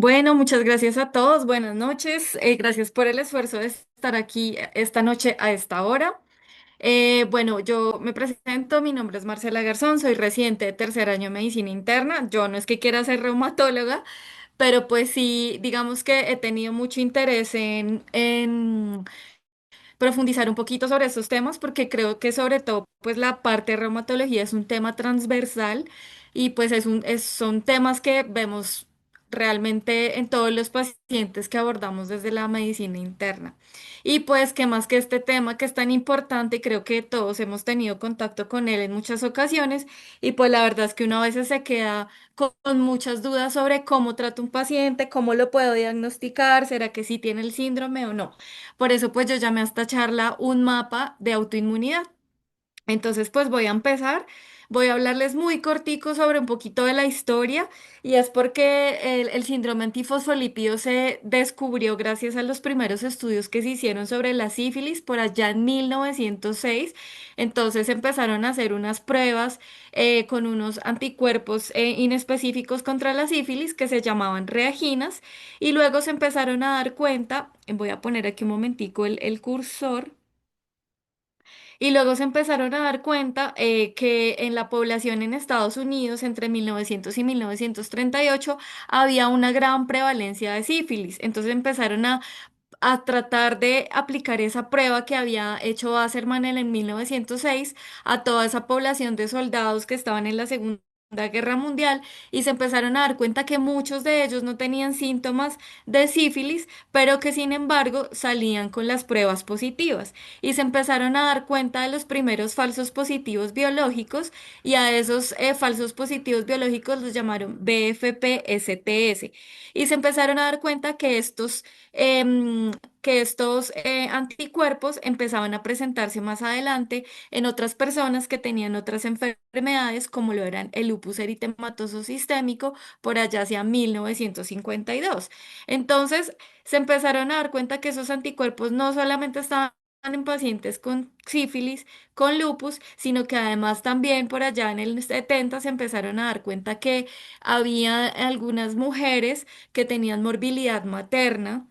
Bueno, muchas gracias a todos. Buenas noches. Gracias por el esfuerzo de estar aquí esta noche a esta hora. Bueno, yo me presento. Mi nombre es Marcela Garzón. Soy residente de tercer año de medicina interna. Yo no es que quiera ser reumatóloga, pero pues sí, digamos que he tenido mucho interés en profundizar un poquito sobre estos temas porque creo que sobre todo pues la parte de reumatología es un tema transversal y pues son temas que vemos realmente en todos los pacientes que abordamos desde la medicina interna. Y pues que más que este tema que es tan importante y creo que todos hemos tenido contacto con él en muchas ocasiones y pues la verdad es que uno a veces se queda con muchas dudas sobre cómo trato un paciente, cómo lo puedo diagnosticar, será que sí tiene el síndrome o no. Por eso pues yo llamé a esta charla un mapa de autoinmunidad. Entonces, pues voy a empezar. Voy a hablarles muy cortico sobre un poquito de la historia y es porque el síndrome antifosfolípido se descubrió gracias a los primeros estudios que se hicieron sobre la sífilis por allá en 1906. Entonces empezaron a hacer unas pruebas con unos anticuerpos inespecíficos contra la sífilis que se llamaban reaginas y luego se empezaron a dar cuenta, voy a poner aquí un momentico el cursor. Y luego se empezaron a dar cuenta que en la población en Estados Unidos entre 1900 y 1938 había una gran prevalencia de sífilis. Entonces empezaron a tratar de aplicar esa prueba que había hecho Wasserman en 1906 a toda esa población de soldados que estaban en la Segunda Guerra Mundial y se empezaron a dar cuenta que muchos de ellos no tenían síntomas de sífilis, pero que sin embargo salían con las pruebas positivas y se empezaron a dar cuenta de los primeros falsos positivos biológicos y a esos falsos positivos biológicos los llamaron BFP-STS y se empezaron a dar cuenta que estos anticuerpos empezaban a presentarse más adelante en otras personas que tenían otras enfermedades, como lo eran el lupus eritematoso sistémico, por allá hacia 1952. Entonces, se empezaron a dar cuenta que esos anticuerpos no solamente estaban en pacientes con sífilis, con lupus, sino que además también por allá en el 70 se empezaron a dar cuenta que había algunas mujeres que tenían morbilidad materna,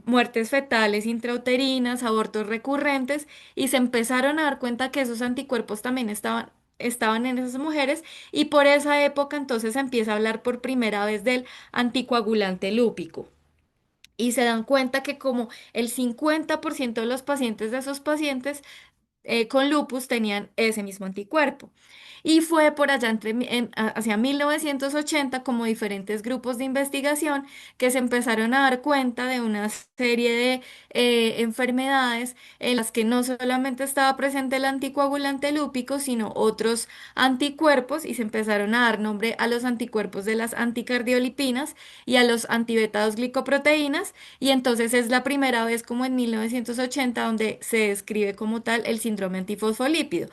muertes fetales intrauterinas, abortos recurrentes, y se empezaron a dar cuenta que esos anticuerpos también estaban en esas mujeres, y por esa época entonces se empieza a hablar por primera vez del anticoagulante lúpico. Y se dan cuenta que como el 50% de los pacientes de esos pacientes con lupus tenían ese mismo anticuerpo. Y fue por allá hacia 1980 como diferentes grupos de investigación que se empezaron a dar cuenta de una serie de enfermedades en las que no solamente estaba presente el anticoagulante lúpico, sino otros anticuerpos y se empezaron a dar nombre a los anticuerpos de las anticardiolipinas y a los antibetados glicoproteínas y entonces es la primera vez como en 1980 donde se describe como tal el síndrome antifosfolípido.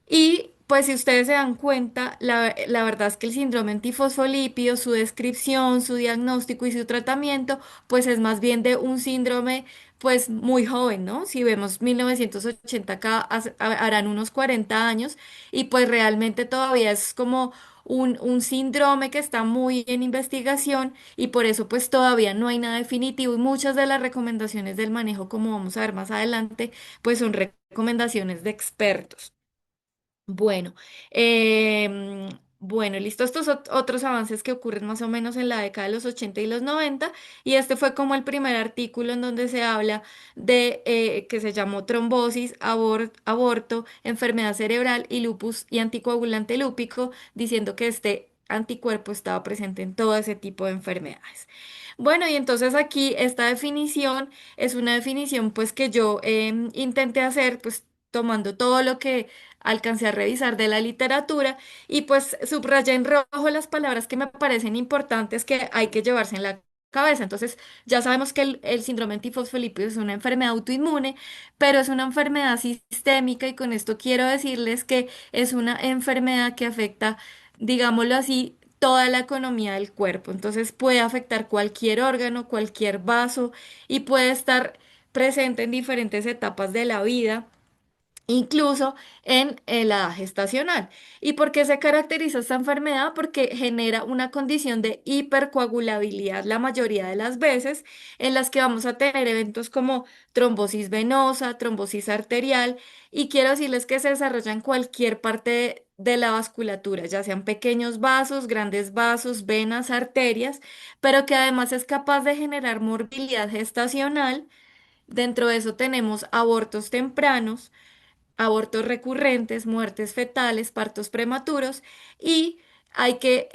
Y pues si ustedes se dan cuenta, la verdad es que el síndrome antifosfolípido, su descripción, su diagnóstico y su tratamiento, pues es más bien de un síndrome pues muy joven, ¿no? Si vemos 1980 acá, harán unos 40 años y pues realmente todavía es como un síndrome que está muy en investigación y por eso pues todavía no hay nada definitivo y muchas de las recomendaciones del manejo, como vamos a ver más adelante, pues son recomendaciones de expertos. Bueno, bueno, listo. Estos otros avances que ocurren más o menos en la década de los 80 y los 90 y este fue como el primer artículo en donde se habla de que se llamó trombosis, aborto, enfermedad cerebral y lupus y anticoagulante lúpico, diciendo que este anticuerpo estaba presente en todo ese tipo de enfermedades. Bueno, y entonces aquí esta definición es una definición pues que yo intenté hacer pues tomando todo lo que alcancé a revisar de la literatura y pues subrayé en rojo las palabras que me parecen importantes que hay que llevarse en la cabeza. Entonces, ya sabemos que el síndrome antifosfolípido es una enfermedad autoinmune, pero es una enfermedad sistémica y con esto quiero decirles que es una enfermedad que afecta, digámoslo así, toda la economía del cuerpo. Entonces, puede afectar cualquier órgano, cualquier vaso y puede estar presente en diferentes etapas de la vida incluso en la edad gestacional. ¿Y por qué se caracteriza esta enfermedad? Porque genera una condición de hipercoagulabilidad la mayoría de las veces, en las que vamos a tener eventos como trombosis venosa, trombosis arterial, y quiero decirles que se desarrolla en cualquier parte de la vasculatura, ya sean pequeños vasos, grandes vasos, venas, arterias, pero que además es capaz de generar morbilidad gestacional. Dentro de eso tenemos abortos tempranos, abortos recurrentes, muertes fetales, partos prematuros, y hay que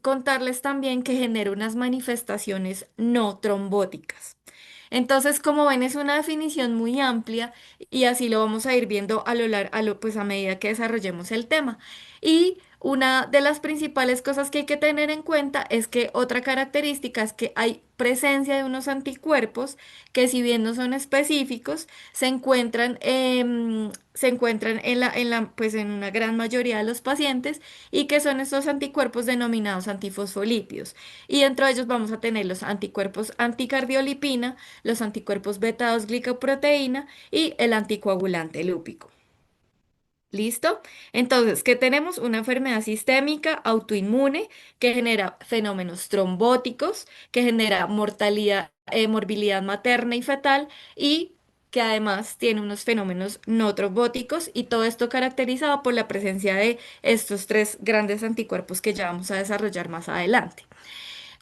contarles también que genera unas manifestaciones no trombóticas. Entonces, como ven, es una definición muy amplia y así lo vamos a ir viendo a lo largo, pues a medida que desarrollemos el tema. Y una de las principales cosas que hay que tener en cuenta es que otra característica es que hay presencia de unos anticuerpos que, si bien no son específicos, se encuentran pues en una gran mayoría de los pacientes, y que son estos anticuerpos denominados antifosfolípidos. Y dentro de ellos vamos a tener los anticuerpos anticardiolipina, los anticuerpos beta 2 glicoproteína y el anticoagulante lúpico. ¿Listo? Entonces, ¿qué tenemos? Una enfermedad sistémica autoinmune que genera fenómenos trombóticos, que genera mortalidad, morbilidad materna y fetal, y que además tiene unos fenómenos no trombóticos, y todo esto caracterizado por la presencia de estos tres grandes anticuerpos que ya vamos a desarrollar más adelante.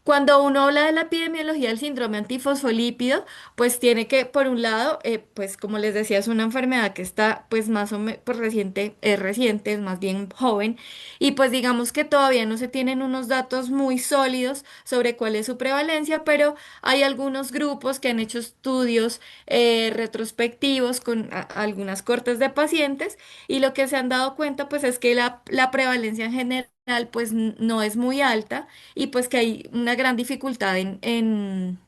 Cuando uno habla de la epidemiología del síndrome antifosfolípido, pues tiene que, por un lado, pues como les decía, es una enfermedad que está pues más o menos pues reciente, es más bien joven, y pues digamos que todavía no se tienen unos datos muy sólidos sobre cuál es su prevalencia, pero hay algunos grupos que han hecho estudios retrospectivos con algunas cortes de pacientes, y lo que se han dado cuenta pues es que la prevalencia en general pues no es muy alta, y pues que hay una gran dificultad en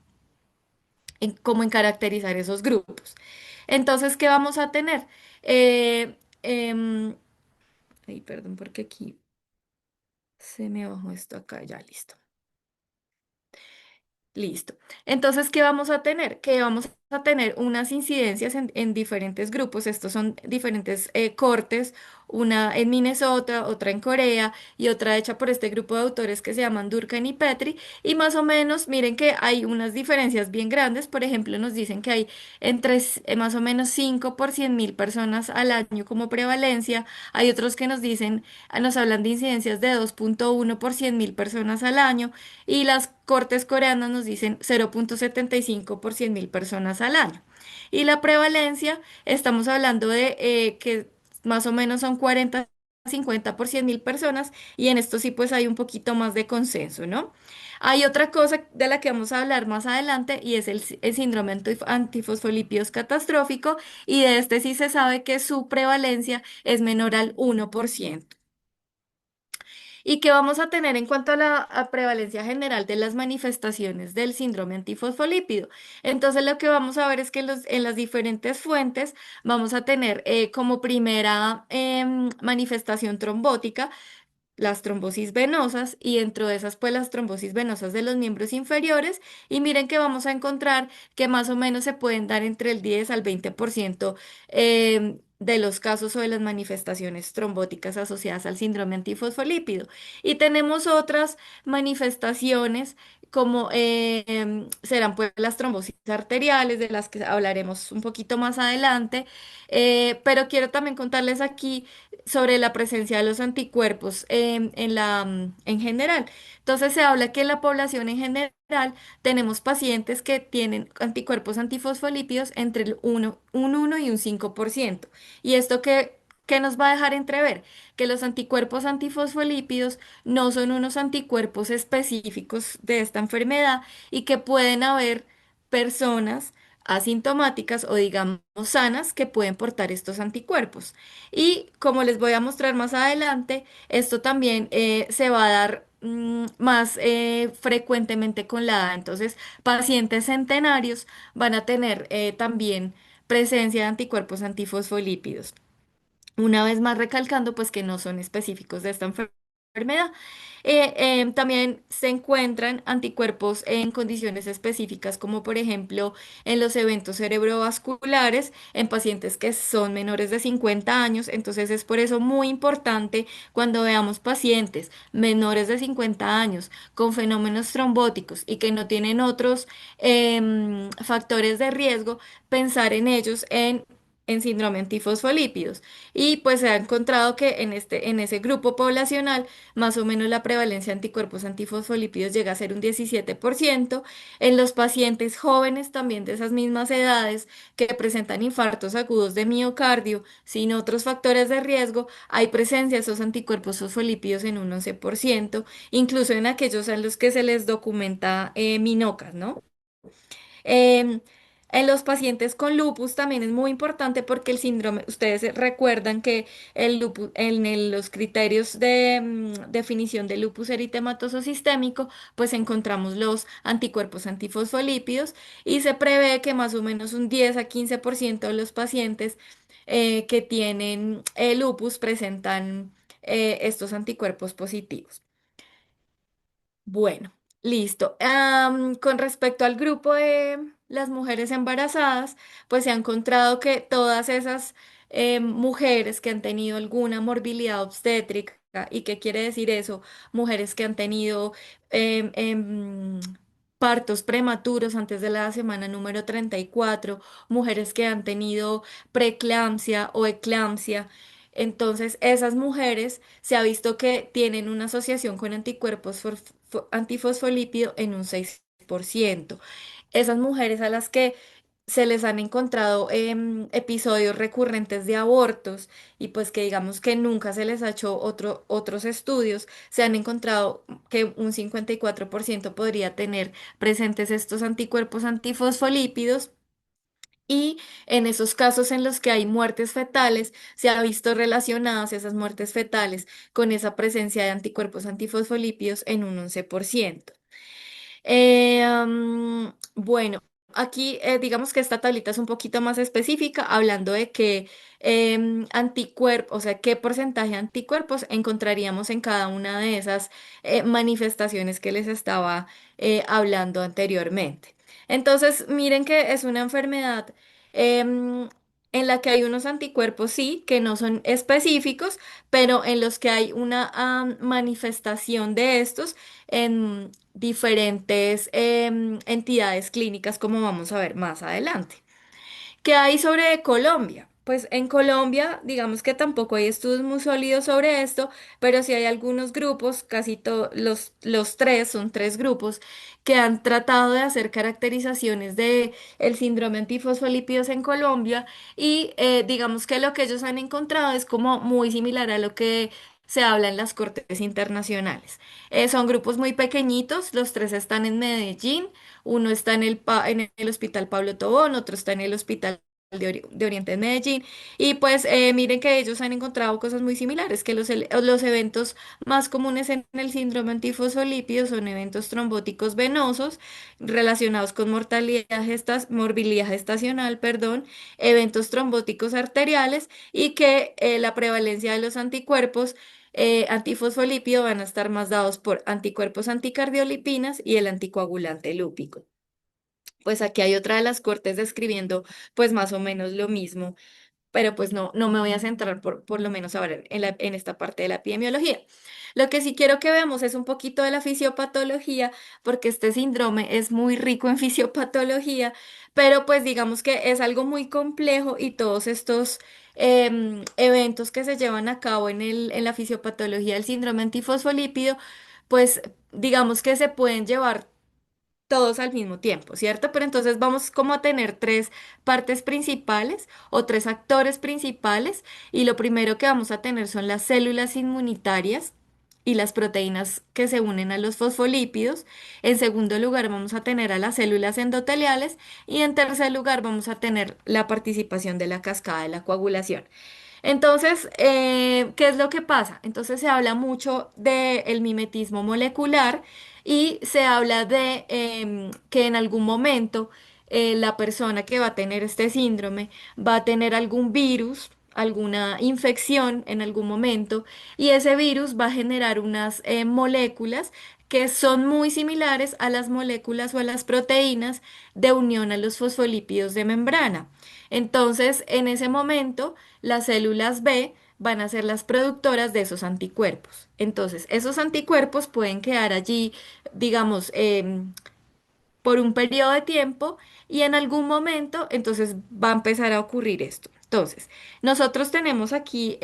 cómo en caracterizar esos grupos. Entonces, ¿qué vamos a tener? Ay, perdón, porque aquí se me bajó esto acá, ya listo. Listo. Entonces, ¿qué vamos a tener? Que vamos a tener unas incidencias en diferentes grupos. Estos son diferentes cortes, una en Minnesota, otra en Corea y otra hecha por este grupo de autores que se llaman Durkheim y Petri. Y más o menos, miren que hay unas diferencias bien grandes. Por ejemplo, nos dicen que hay más o menos 5 por 100.000 personas al año como prevalencia. Hay otros que nos dicen, nos hablan de incidencias de 2,1 por 100.000 personas al año, y las cortes coreanas nos dicen 0,75 por 100.000 personas al año. Y la prevalencia, estamos hablando de que más o menos son 40, 50 por 100.000 personas, y en esto sí pues hay un poquito más de consenso, ¿no? Hay otra cosa de la que vamos a hablar más adelante, y es el síndrome antifosfolípidos catastrófico, y de este sí se sabe que su prevalencia es menor al 1%. ¿Y qué vamos a tener en cuanto a prevalencia general de las manifestaciones del síndrome antifosfolípido? Entonces, lo que vamos a ver es que en las diferentes fuentes vamos a tener como primera manifestación trombótica las trombosis venosas, y dentro de esas pues las trombosis venosas de los miembros inferiores, y miren que vamos a encontrar que más o menos se pueden dar entre el 10 al 20% de los casos o de las manifestaciones trombóticas asociadas al síndrome antifosfolípido. Y tenemos otras manifestaciones como serán pues las trombosis arteriales, de las que hablaremos un poquito más adelante, pero quiero también contarles aquí sobre la presencia de los anticuerpos en general. Entonces se habla que en la población en general tenemos pacientes que tienen anticuerpos antifosfolípidos entre un 1 y un 5%. ¿Y esto qué nos va a dejar entrever? Que los anticuerpos antifosfolípidos no son unos anticuerpos específicos de esta enfermedad, y que pueden haber personas asintomáticas o digamos sanas que pueden portar estos anticuerpos. Y como les voy a mostrar más adelante, esto también se va a dar más frecuentemente con la edad. Entonces, pacientes centenarios van a tener también presencia de anticuerpos antifosfolípidos. Una vez más recalcando pues que no son específicos de esta enfermedad. enfermedad. También se encuentran anticuerpos en condiciones específicas, como por ejemplo en los eventos cerebrovasculares en pacientes que son menores de 50 años. Entonces es por eso muy importante cuando veamos pacientes menores de 50 años con fenómenos trombóticos y que no tienen otros factores de riesgo, pensar en ellos en síndrome antifosfolípidos. Y pues se ha encontrado que en ese grupo poblacional, más o menos la prevalencia de anticuerpos antifosfolípidos llega a ser un 17%. En los pacientes jóvenes también de esas mismas edades que presentan infartos agudos de miocardio sin otros factores de riesgo, hay presencia de esos anticuerpos fosfolípidos en un 11%, incluso en aquellos en los que se les documenta minocas, ¿no? Em, en los pacientes con lupus también es muy importante porque el síndrome, ustedes recuerdan que el lupus, los criterios de definición de lupus eritematoso sistémico, pues encontramos los anticuerpos antifosfolípidos y se prevé que más o menos un 10 a 15% de los pacientes que tienen lupus presentan estos anticuerpos positivos. Bueno, listo. Con respecto al grupo de las mujeres embarazadas, pues se ha encontrado que todas esas mujeres que han tenido alguna morbilidad obstétrica, ¿y qué quiere decir eso? Mujeres que han tenido em, em, partos prematuros antes de la semana número 34, mujeres que han tenido preeclampsia o eclampsia. Entonces, esas mujeres se ha visto que tienen una asociación con anticuerpos antifosfolípido en un 6%. Esas mujeres a las que se les han encontrado episodios recurrentes de abortos y pues que digamos que nunca se les ha hecho otros estudios, se han encontrado que un 54% podría tener presentes estos anticuerpos antifosfolípidos. Y en esos casos en los que hay muertes fetales, se ha visto relacionadas esas muertes fetales con esa presencia de anticuerpos antifosfolípidos en un 11%. Bueno, aquí digamos que esta tablita es un poquito más específica, hablando de qué anticuerpos, o sea, qué porcentaje de anticuerpos encontraríamos en cada una de esas manifestaciones que les estaba hablando anteriormente. Entonces, miren que es una enfermedad em, en la que hay unos anticuerpos, sí, que no son específicos, pero en los que hay una manifestación de estos en diferentes entidades clínicas, como vamos a ver más adelante. ¿Qué hay sobre Colombia? Pues en Colombia, digamos que tampoco hay estudios muy sólidos sobre esto, pero sí hay algunos grupos, casi todos los tres, son tres grupos, que han tratado de hacer caracterizaciones de el síndrome antifosfolípidos en Colombia y digamos que lo que ellos han encontrado es como muy similar a lo que se habla en las cortes internacionales. Son grupos muy pequeñitos, los tres están en Medellín. Uno está en el Hospital Pablo Tobón, otro está en el Hospital de Oriente de Medellín. Y pues miren que ellos han encontrado cosas muy similares, que los eventos más comunes en el síndrome antifosfolípido son eventos trombóticos venosos relacionados con morbilidad gestacional, perdón, eventos trombóticos arteriales y que la prevalencia de los anticuerpos antifosfolípido van a estar más dados por anticuerpos anticardiolipinas y el anticoagulante lúpico. Pues aquí hay otra de las cortes describiendo pues más o menos lo mismo, pero pues no me voy a centrar por lo menos ahora en esta parte de la epidemiología. Lo que sí quiero que veamos es un poquito de la fisiopatología, porque este síndrome es muy rico en fisiopatología, pero pues digamos que es algo muy complejo y todos estos eventos que se llevan a cabo en la fisiopatología del síndrome antifosfolípido, pues digamos que se pueden llevar todos al mismo tiempo, ¿cierto? Pero entonces vamos como a tener tres partes principales o tres actores principales y lo primero que vamos a tener son las células inmunitarias y las proteínas que se unen a los fosfolípidos. En segundo lugar vamos a tener a las células endoteliales y en tercer lugar vamos a tener la participación de la cascada de la coagulación. Entonces, ¿qué es lo que pasa? Entonces se habla mucho del mimetismo molecular y se habla de que en algún momento la persona que va a tener este síndrome va a tener algún virus, alguna infección en algún momento y ese virus va a generar unas moléculas que son muy similares a las moléculas o a las proteínas de unión a los fosfolípidos de membrana. Entonces, en ese momento, las células B van a ser las productoras de esos anticuerpos. Entonces, esos anticuerpos pueden quedar allí, digamos, por un periodo de tiempo y en algún momento entonces va a empezar a ocurrir esto. Entonces, nosotros tenemos aquí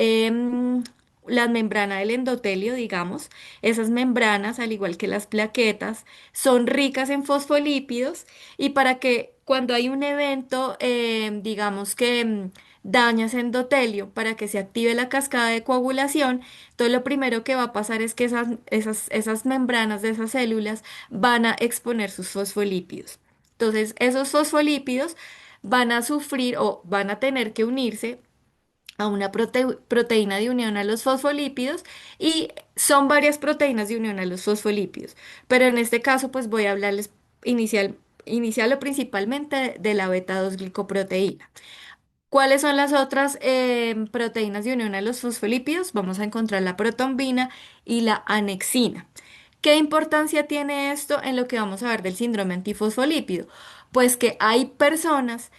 la membrana del endotelio, digamos, esas membranas, al igual que las plaquetas, son ricas en fosfolípidos y para que cuando hay un evento, digamos que daña ese endotelio, para que se active la cascada de coagulación, entonces lo primero que va a pasar es que esas membranas de esas células van a exponer sus fosfolípidos. Entonces, esos fosfolípidos van a sufrir o van a tener que unirse a una proteína de unión a los fosfolípidos y son varias proteínas de unión a los fosfolípidos. Pero en este caso, pues voy a hablarles inicial o principalmente de la beta 2 glicoproteína. ¿Cuáles son las otras proteínas de unión a los fosfolípidos? Vamos a encontrar la protombina y la anexina. ¿Qué importancia tiene esto en lo que vamos a ver del síndrome antifosfolípido? Pues que hay personas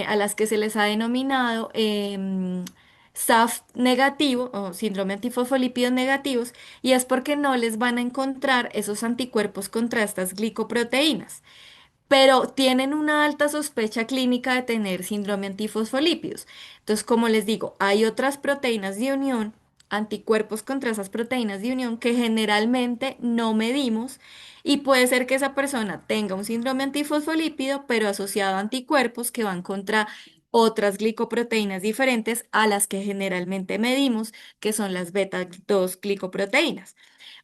a las que se les ha denominado SAF negativo o síndrome antifosfolípidos negativos y es porque no les van a encontrar esos anticuerpos contra estas glicoproteínas, pero tienen una alta sospecha clínica de tener síndrome antifosfolípidos. Entonces, como les digo, hay otras proteínas de unión, anticuerpos contra esas proteínas de unión que generalmente no medimos y puede ser que esa persona tenga un síndrome antifosfolípido, pero asociado a anticuerpos que van contra otras glicoproteínas diferentes a las que generalmente medimos, que son las beta 2 glicoproteínas.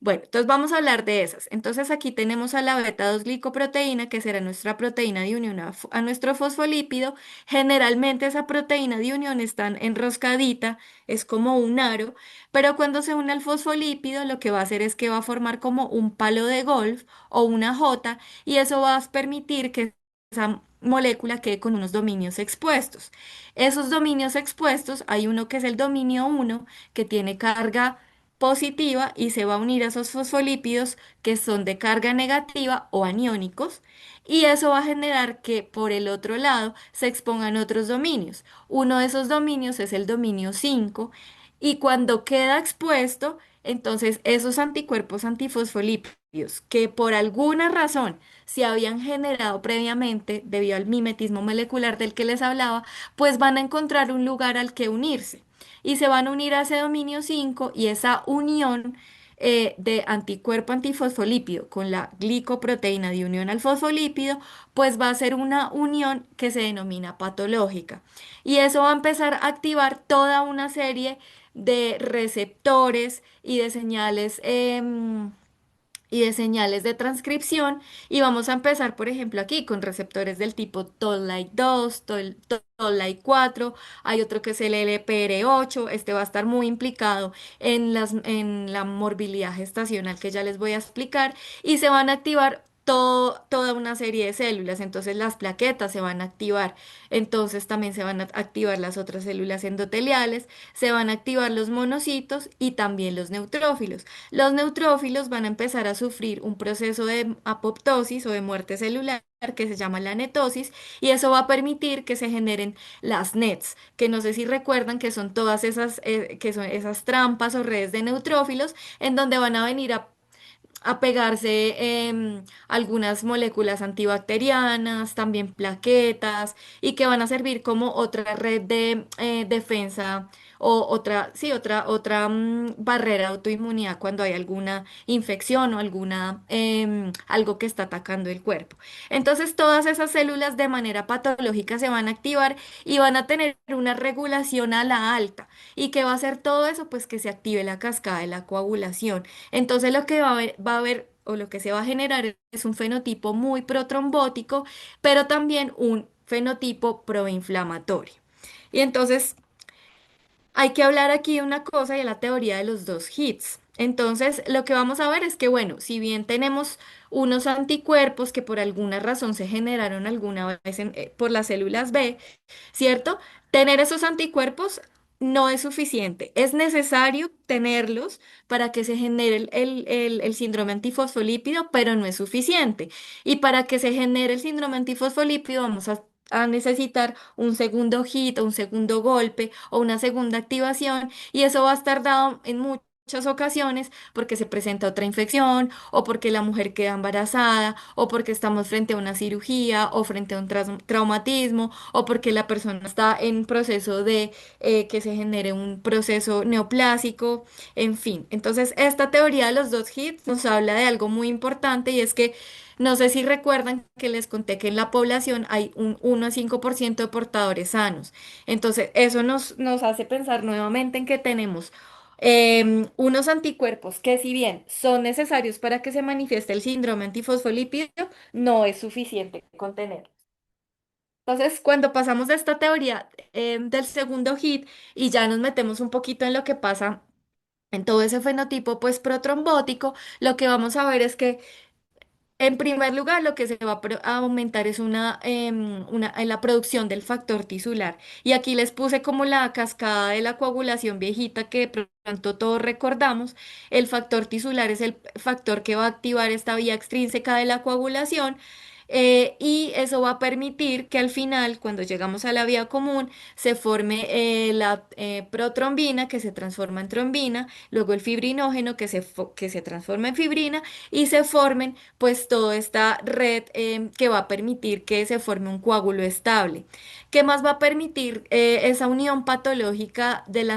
Bueno, entonces vamos a hablar de esas. Entonces aquí tenemos a la beta 2 glicoproteína, que será nuestra proteína de unión a nuestro fosfolípido. Generalmente esa proteína de unión está enroscadita, es como un aro, pero cuando se une al fosfolípido lo que va a hacer es que va a formar como un palo de golf o una J y eso va a permitir que esa molécula quede con unos dominios expuestos. Esos dominios expuestos, hay uno que es el dominio 1, que tiene carga positiva y se va a unir a esos fosfolípidos que son de carga negativa o aniónicos y eso va a generar que por el otro lado se expongan otros dominios. Uno de esos dominios es el dominio 5 y cuando queda expuesto, entonces esos anticuerpos antifosfolípidos que por alguna razón se habían generado previamente debido al mimetismo molecular del que les hablaba, pues van a encontrar un lugar al que unirse y se van a unir a ese dominio 5 y esa unión de anticuerpo antifosfolípido con la glicoproteína de unión al fosfolípido, pues va a ser una unión que se denomina patológica. Y eso va a empezar a activar toda una serie de receptores y de señales de transcripción y vamos a empezar, por ejemplo, aquí con receptores del tipo Toll-like 2, Toll-like 4, hay otro que es el LPR8, este va a estar muy implicado en la morbilidad gestacional que ya les voy a explicar y se van a activar toda una serie de células, entonces las plaquetas se van a activar, entonces también se van a activar las otras células endoteliales, se van a activar los monocitos y también los neutrófilos. Los neutrófilos van a empezar a sufrir un proceso de apoptosis o de muerte celular que se llama la netosis y eso va a permitir que se generen las NETs, que no sé si recuerdan que son todas esas, que son esas trampas o redes de neutrófilos en donde van a venir a pegarse algunas moléculas antibacterianas, también plaquetas, y que van a servir como otra red de defensa o otra, sí, otra barrera de autoinmunidad cuando hay alguna infección o alguna, algo que está atacando el cuerpo. Entonces, todas esas células de manera patológica se van a activar y van a tener una regulación a la alta. ¿Y qué va a hacer todo eso? Pues que se active la cascada de la coagulación. Entonces lo que va a haber o lo que se va a generar es un fenotipo muy protrombótico, pero también un fenotipo proinflamatorio. Y entonces hay que hablar aquí de una cosa y de la teoría de los dos hits. Entonces, lo que vamos a ver es que, bueno, si bien tenemos unos anticuerpos que por alguna razón se generaron alguna vez por las células B, ¿cierto? Tener esos anticuerpos no es suficiente. Es necesario tenerlos para que se genere el síndrome antifosfolípido, pero no es suficiente. Y para que se genere el síndrome antifosfolípido vamos a necesitar un segundo hit o un segundo golpe o una segunda activación y eso va a estar dado en muchas ocasiones porque se presenta otra infección o porque la mujer queda embarazada o porque estamos frente a una cirugía o frente a un traumatismo o porque la persona está en proceso de que se genere un proceso neoplásico, en fin. Entonces, esta teoría de los dos hits nos habla de algo muy importante y es que no sé si recuerdan que les conté que en la población hay un 1 a 5% de portadores sanos. Entonces, eso nos hace pensar nuevamente en que tenemos unos anticuerpos que si bien son necesarios para que se manifieste el síndrome antifosfolípido, no es suficiente con tener. Entonces, cuando pasamos de esta teoría del segundo hit y ya nos metemos un poquito en lo que pasa en todo ese fenotipo pues protrombótico, lo que vamos a ver es que en primer lugar, lo que se va a aumentar es en la producción del factor tisular. Y aquí les puse como la cascada de la coagulación viejita que de pronto todos recordamos. El factor tisular es el factor que va a activar esta vía extrínseca de la coagulación. Y eso va a permitir que al final, cuando llegamos a la vía común, se forme la protrombina que se transforma en trombina, luego el fibrinógeno que se transforma en fibrina y se formen pues toda esta red que va a permitir que se forme un coágulo estable. ¿Qué más va a permitir esa unión patológica del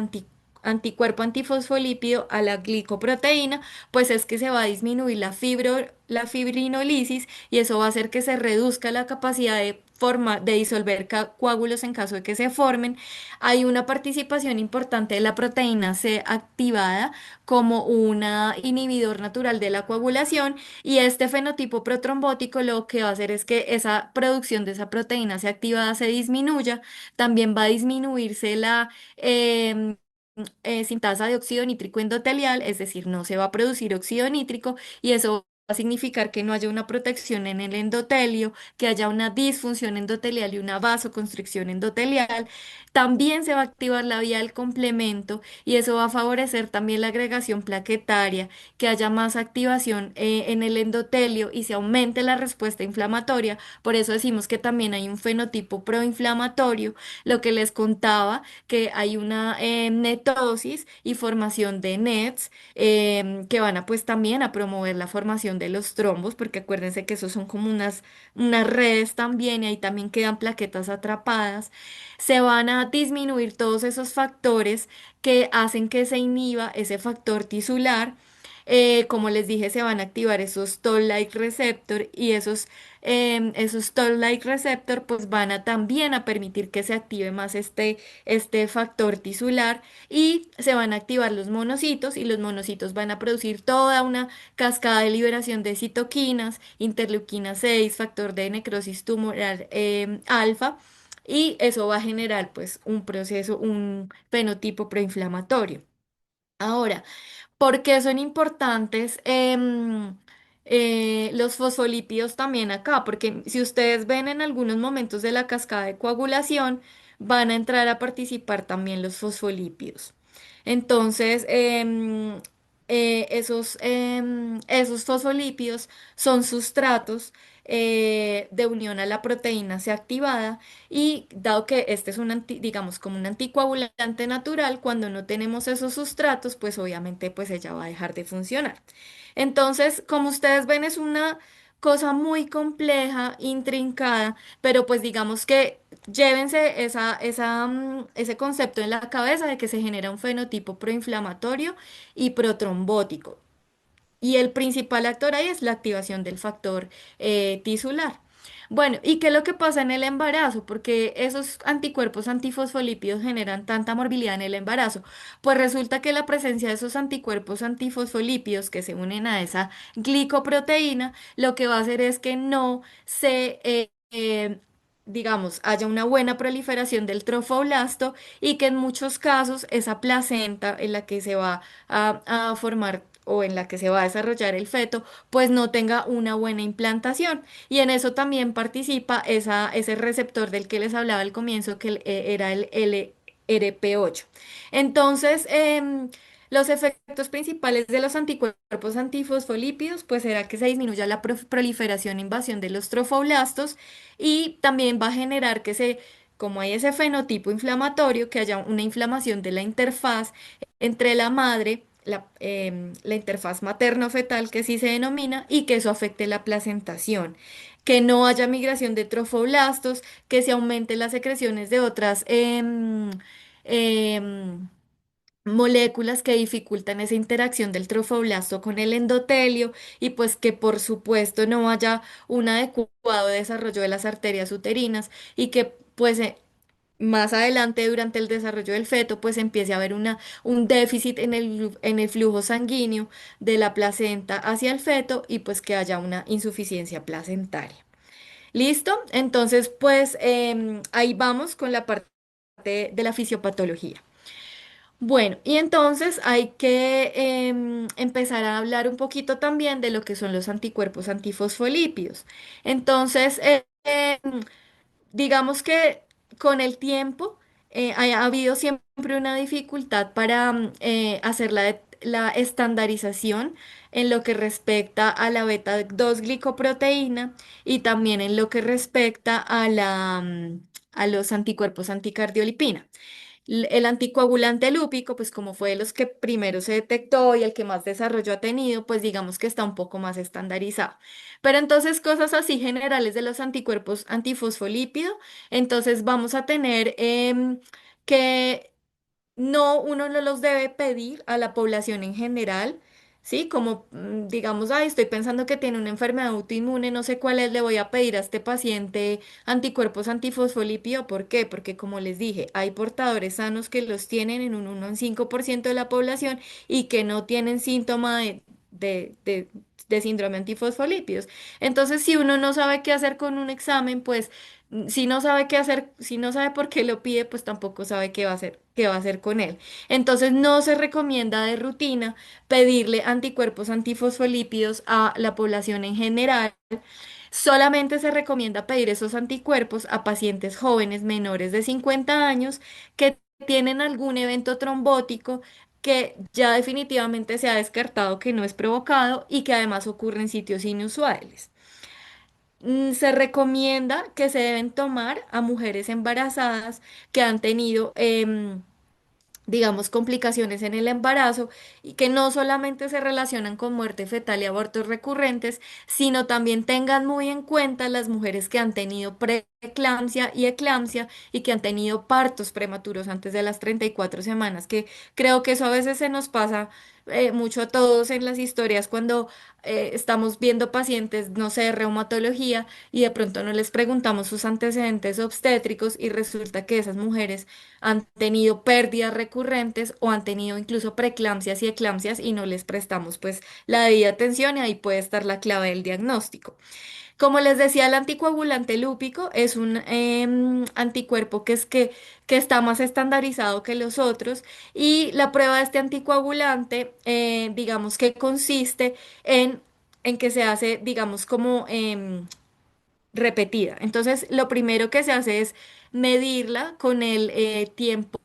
anticuerpo antifosfolípido a la glicoproteína? Pues es que se va a disminuir la fibrinolisis y eso va a hacer que se reduzca la capacidad de disolver coágulos en caso de que se formen. Hay una participación importante de la proteína C activada como un inhibidor natural de la coagulación y este fenotipo protrombótico lo que va a hacer es que esa producción de esa proteína C activada se disminuya, también va a disminuirse la sintasa de óxido nítrico endotelial, es decir, no se va a producir óxido nítrico y eso va a significar que no haya una protección en el endotelio, que haya una disfunción endotelial y una vasoconstricción endotelial. También se va a activar la vía del complemento y eso va a favorecer también la agregación plaquetaria, que haya más activación en el endotelio y se aumente la respuesta inflamatoria. Por eso decimos que también hay un fenotipo proinflamatorio, lo que les contaba que hay una netosis y formación de nets que van a pues también a promover la formación de los trombos, porque acuérdense que esos son como unas redes también y ahí también quedan plaquetas atrapadas. Se van a disminuir todos esos factores que hacen que se inhiba ese factor tisular. Como les dije, se van a activar esos toll-like receptor y esos toll-like receptor pues van a también a permitir que se active más este factor tisular y se van a activar los monocitos y los monocitos van a producir toda una cascada de liberación de citoquinas, interleuquina 6, factor de necrosis tumoral alfa y eso va a generar pues un proceso, un fenotipo proinflamatorio. Ahora, ¿por qué son importantes los fosfolípidos también acá? Porque si ustedes ven en algunos momentos de la cascada de coagulación, van a entrar a participar también los fosfolípidos. Entonces, esos fosfolípidos son sustratos de unión a la proteína C activada y dado que este es digamos, como un anticoagulante natural, cuando no tenemos esos sustratos, pues obviamente pues ella va a dejar de funcionar. Entonces, como ustedes ven, es una cosa muy compleja, intrincada, pero pues digamos que llévense ese concepto en la cabeza de que se genera un fenotipo proinflamatorio y protrombótico. Y el principal actor ahí es la activación del factor tisular. Bueno, ¿y qué es lo que pasa en el embarazo? Porque esos anticuerpos antifosfolípidos generan tanta morbilidad en el embarazo. Pues resulta que la presencia de esos anticuerpos antifosfolípidos que se unen a esa glicoproteína, lo que va a hacer es que no digamos, haya una buena proliferación del trofoblasto y que en muchos casos esa placenta en la que se va a formar o en la que se va a desarrollar el feto, pues no tenga una buena implantación. Y en eso también participa ese receptor del que les hablaba al comienzo, que era el LRP8. Entonces, los efectos principales de los anticuerpos antifosfolípidos, pues será que se disminuya la proliferación e invasión de los trofoblastos y también va a generar como hay ese fenotipo inflamatorio, que haya una inflamación de la interfaz entre la madre, la interfaz materno-fetal, que sí se denomina, y que eso afecte la placentación. Que no haya migración de trofoblastos, que se aumente las secreciones de otras em, moléculas que dificultan esa interacción del trofoblasto con el endotelio y pues que por supuesto no haya un adecuado desarrollo de las arterias uterinas y que pues más adelante durante el desarrollo del feto pues empiece a haber un déficit en el flujo sanguíneo de la placenta hacia el feto y pues que haya una insuficiencia placentaria. ¿Listo? Entonces pues ahí vamos con la parte de la fisiopatología. Bueno, y entonces hay que empezar a hablar un poquito también de lo que son los anticuerpos antifosfolípidos. Entonces, digamos que con el tiempo ha habido siempre una dificultad para hacer la estandarización en lo que respecta a la beta 2 glicoproteína y también en lo que respecta a los anticuerpos anticardiolipina. El anticoagulante lúpico, pues como fue de los que primero se detectó y el que más desarrollo ha tenido, pues digamos que está un poco más estandarizado. Pero entonces cosas así generales de los anticuerpos antifosfolípido, entonces vamos a tener que no, uno no los debe pedir a la población en general, ¿sí? Como digamos, ay, estoy pensando que tiene una enfermedad autoinmune, no sé cuál es, le voy a pedir a este paciente anticuerpos antifosfolípido. ¿Por qué? Porque como les dije, hay portadores sanos que los tienen en un 1 en 5% de la población y que no tienen síntoma de, de, de síndrome antifosfolípidos. Entonces, si uno no sabe qué hacer con un examen, pues si no sabe qué hacer, si no sabe por qué lo pide, pues tampoco sabe qué va a hacer con él. Entonces no se recomienda de rutina pedirle anticuerpos antifosfolípidos a la población en general. Solamente se recomienda pedir esos anticuerpos a pacientes jóvenes menores de 50 años que tienen algún evento trombótico que ya definitivamente se ha descartado que no es provocado y que además ocurre en sitios inusuales. Se recomienda que se deben tomar a mujeres embarazadas que han tenido, digamos, complicaciones en el embarazo y que no solamente se relacionan con muerte fetal y abortos recurrentes, sino también tengan muy en cuenta las mujeres que han tenido preeclampsia y eclampsia y que han tenido partos prematuros antes de las 34 semanas, que creo que eso a veces se nos pasa. Mucho a todos en las historias cuando estamos viendo pacientes, no sé, de reumatología y de pronto no les preguntamos sus antecedentes obstétricos y resulta que esas mujeres han tenido pérdidas recurrentes o han tenido incluso preeclampsias y eclampsias y no les prestamos pues la debida atención y ahí puede estar la clave del diagnóstico. Como les decía, el anticoagulante lúpico es un anticuerpo que está más estandarizado que los otros y la prueba de este anticoagulante, digamos que consiste en que se hace, digamos, como repetida. Entonces, lo primero que se hace es medirla con el tiempo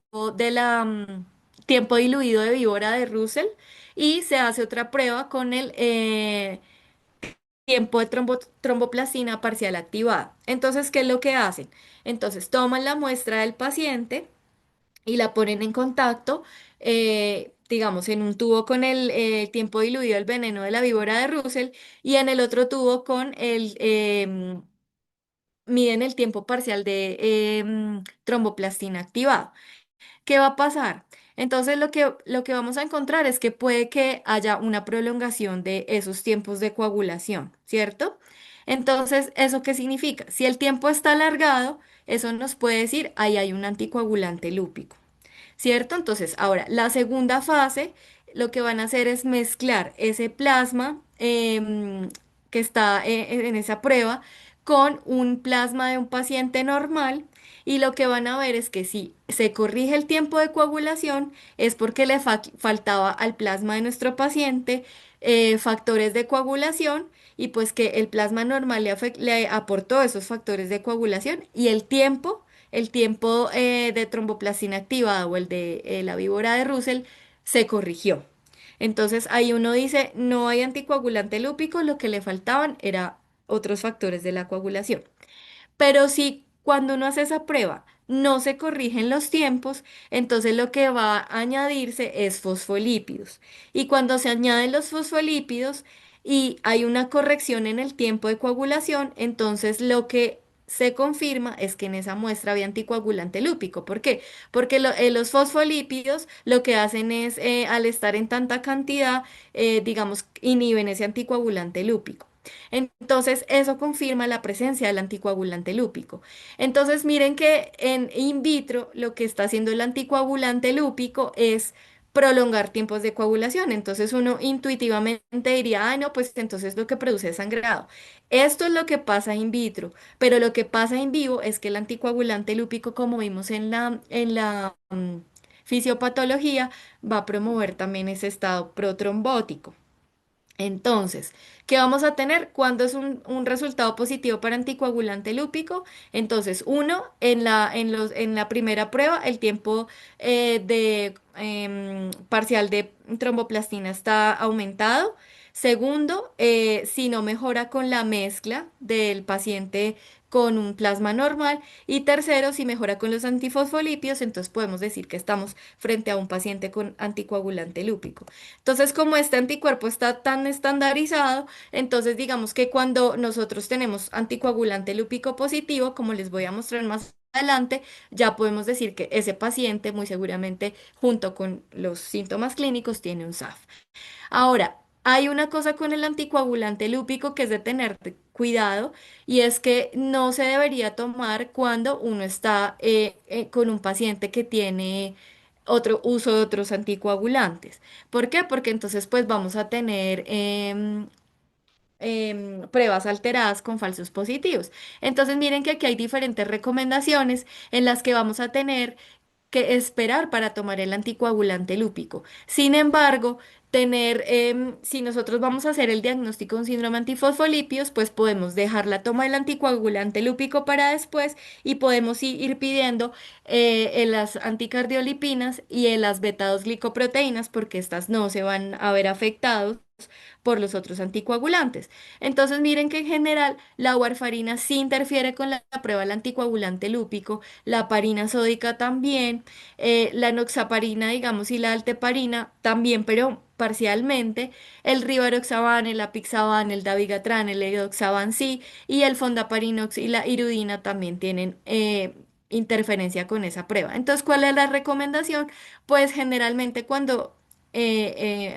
tiempo diluido de víbora de Russell y se hace otra prueba con el tiempo de tromboplastina parcial activada. Entonces, ¿qué es lo que hacen? Entonces, toman la muestra del paciente y la ponen en contacto, digamos, en un tubo con el tiempo diluido del veneno de la víbora de Russell y en el otro tubo con miden el tiempo parcial de tromboplastina activado. ¿Qué va a pasar? Entonces lo que vamos a encontrar es que puede que haya una prolongación de esos tiempos de coagulación, ¿cierto? Entonces, ¿eso qué significa? Si el tiempo está alargado, eso nos puede decir ahí hay un anticoagulante lúpico, ¿cierto? Entonces, ahora, la segunda fase, lo que van a hacer es mezclar ese plasma que está en esa prueba con un plasma de un paciente normal y lo que van a ver es que si se corrige el tiempo de coagulación es porque le faltaba al plasma de nuestro paciente factores de coagulación y pues que el plasma normal le aportó esos factores de coagulación y el tiempo de tromboplastina activada o el de la víbora de Russell se corrigió. Entonces ahí uno dice, no hay anticoagulante lúpico, lo que le faltaban era otros factores de la coagulación. Pero si cuando uno hace esa prueba no se corrigen los tiempos, entonces lo que va a añadirse es fosfolípidos. Y cuando se añaden los fosfolípidos y hay una corrección en el tiempo de coagulación, entonces lo que se confirma es que en esa muestra había anticoagulante lúpico. ¿Por qué? Porque los fosfolípidos lo que hacen es, al estar en tanta cantidad, digamos, inhiben ese anticoagulante lúpico. Entonces, eso confirma la presencia del anticoagulante lúpico. Entonces, miren que en in vitro lo que está haciendo el anticoagulante lúpico es prolongar tiempos de coagulación. Entonces, uno intuitivamente diría, ah, no, pues entonces lo que produce es sangrado. Esto es lo que pasa in vitro, pero lo que pasa in vivo es que el anticoagulante lúpico, como vimos en la fisiopatología, va a promover también ese estado protrombótico. Entonces, ¿qué vamos a tener cuando es un resultado positivo para anticoagulante lúpico? Entonces, uno, en la primera prueba, el tiempo de parcial de tromboplastina está aumentado. Segundo, si no mejora con la mezcla del paciente con un plasma normal. Y tercero, si mejora con los antifosfolípidos, entonces podemos decir que estamos frente a un paciente con anticoagulante lúpico. Entonces, como este anticuerpo está tan estandarizado, entonces digamos que cuando nosotros tenemos anticoagulante lúpico positivo, como les voy a mostrar más adelante, ya podemos decir que ese paciente muy seguramente junto con los síntomas clínicos tiene un SAF. Ahora, hay una cosa con el anticoagulante lúpico que es de tener cuidado y es que no se debería tomar cuando uno está con un paciente que tiene otro uso de otros anticoagulantes. ¿Por qué? Porque entonces pues vamos a tener pruebas alteradas con falsos positivos. Entonces miren que aquí hay diferentes recomendaciones en las que vamos a tener que esperar para tomar el anticoagulante lúpico. Sin embargo, si nosotros vamos a hacer el diagnóstico de un síndrome antifosfolípidos, pues podemos dejar la toma del anticoagulante lúpico para después y podemos ir pidiendo en las anticardiolipinas y en las beta-2 glicoproteínas porque estas no se van a ver afectados por los otros anticoagulantes. Entonces, miren que en general la warfarina sí interfiere con la prueba del anticoagulante lúpico, la parina sódica también, la enoxaparina, digamos, y la alteparina también, pero parcialmente, el rivaroxaban, el apixaban, el dabigatran, el edoxaban sí, y el fondaparinox y la irudina también tienen interferencia con esa prueba. Entonces, ¿cuál es la recomendación? Pues generalmente cuando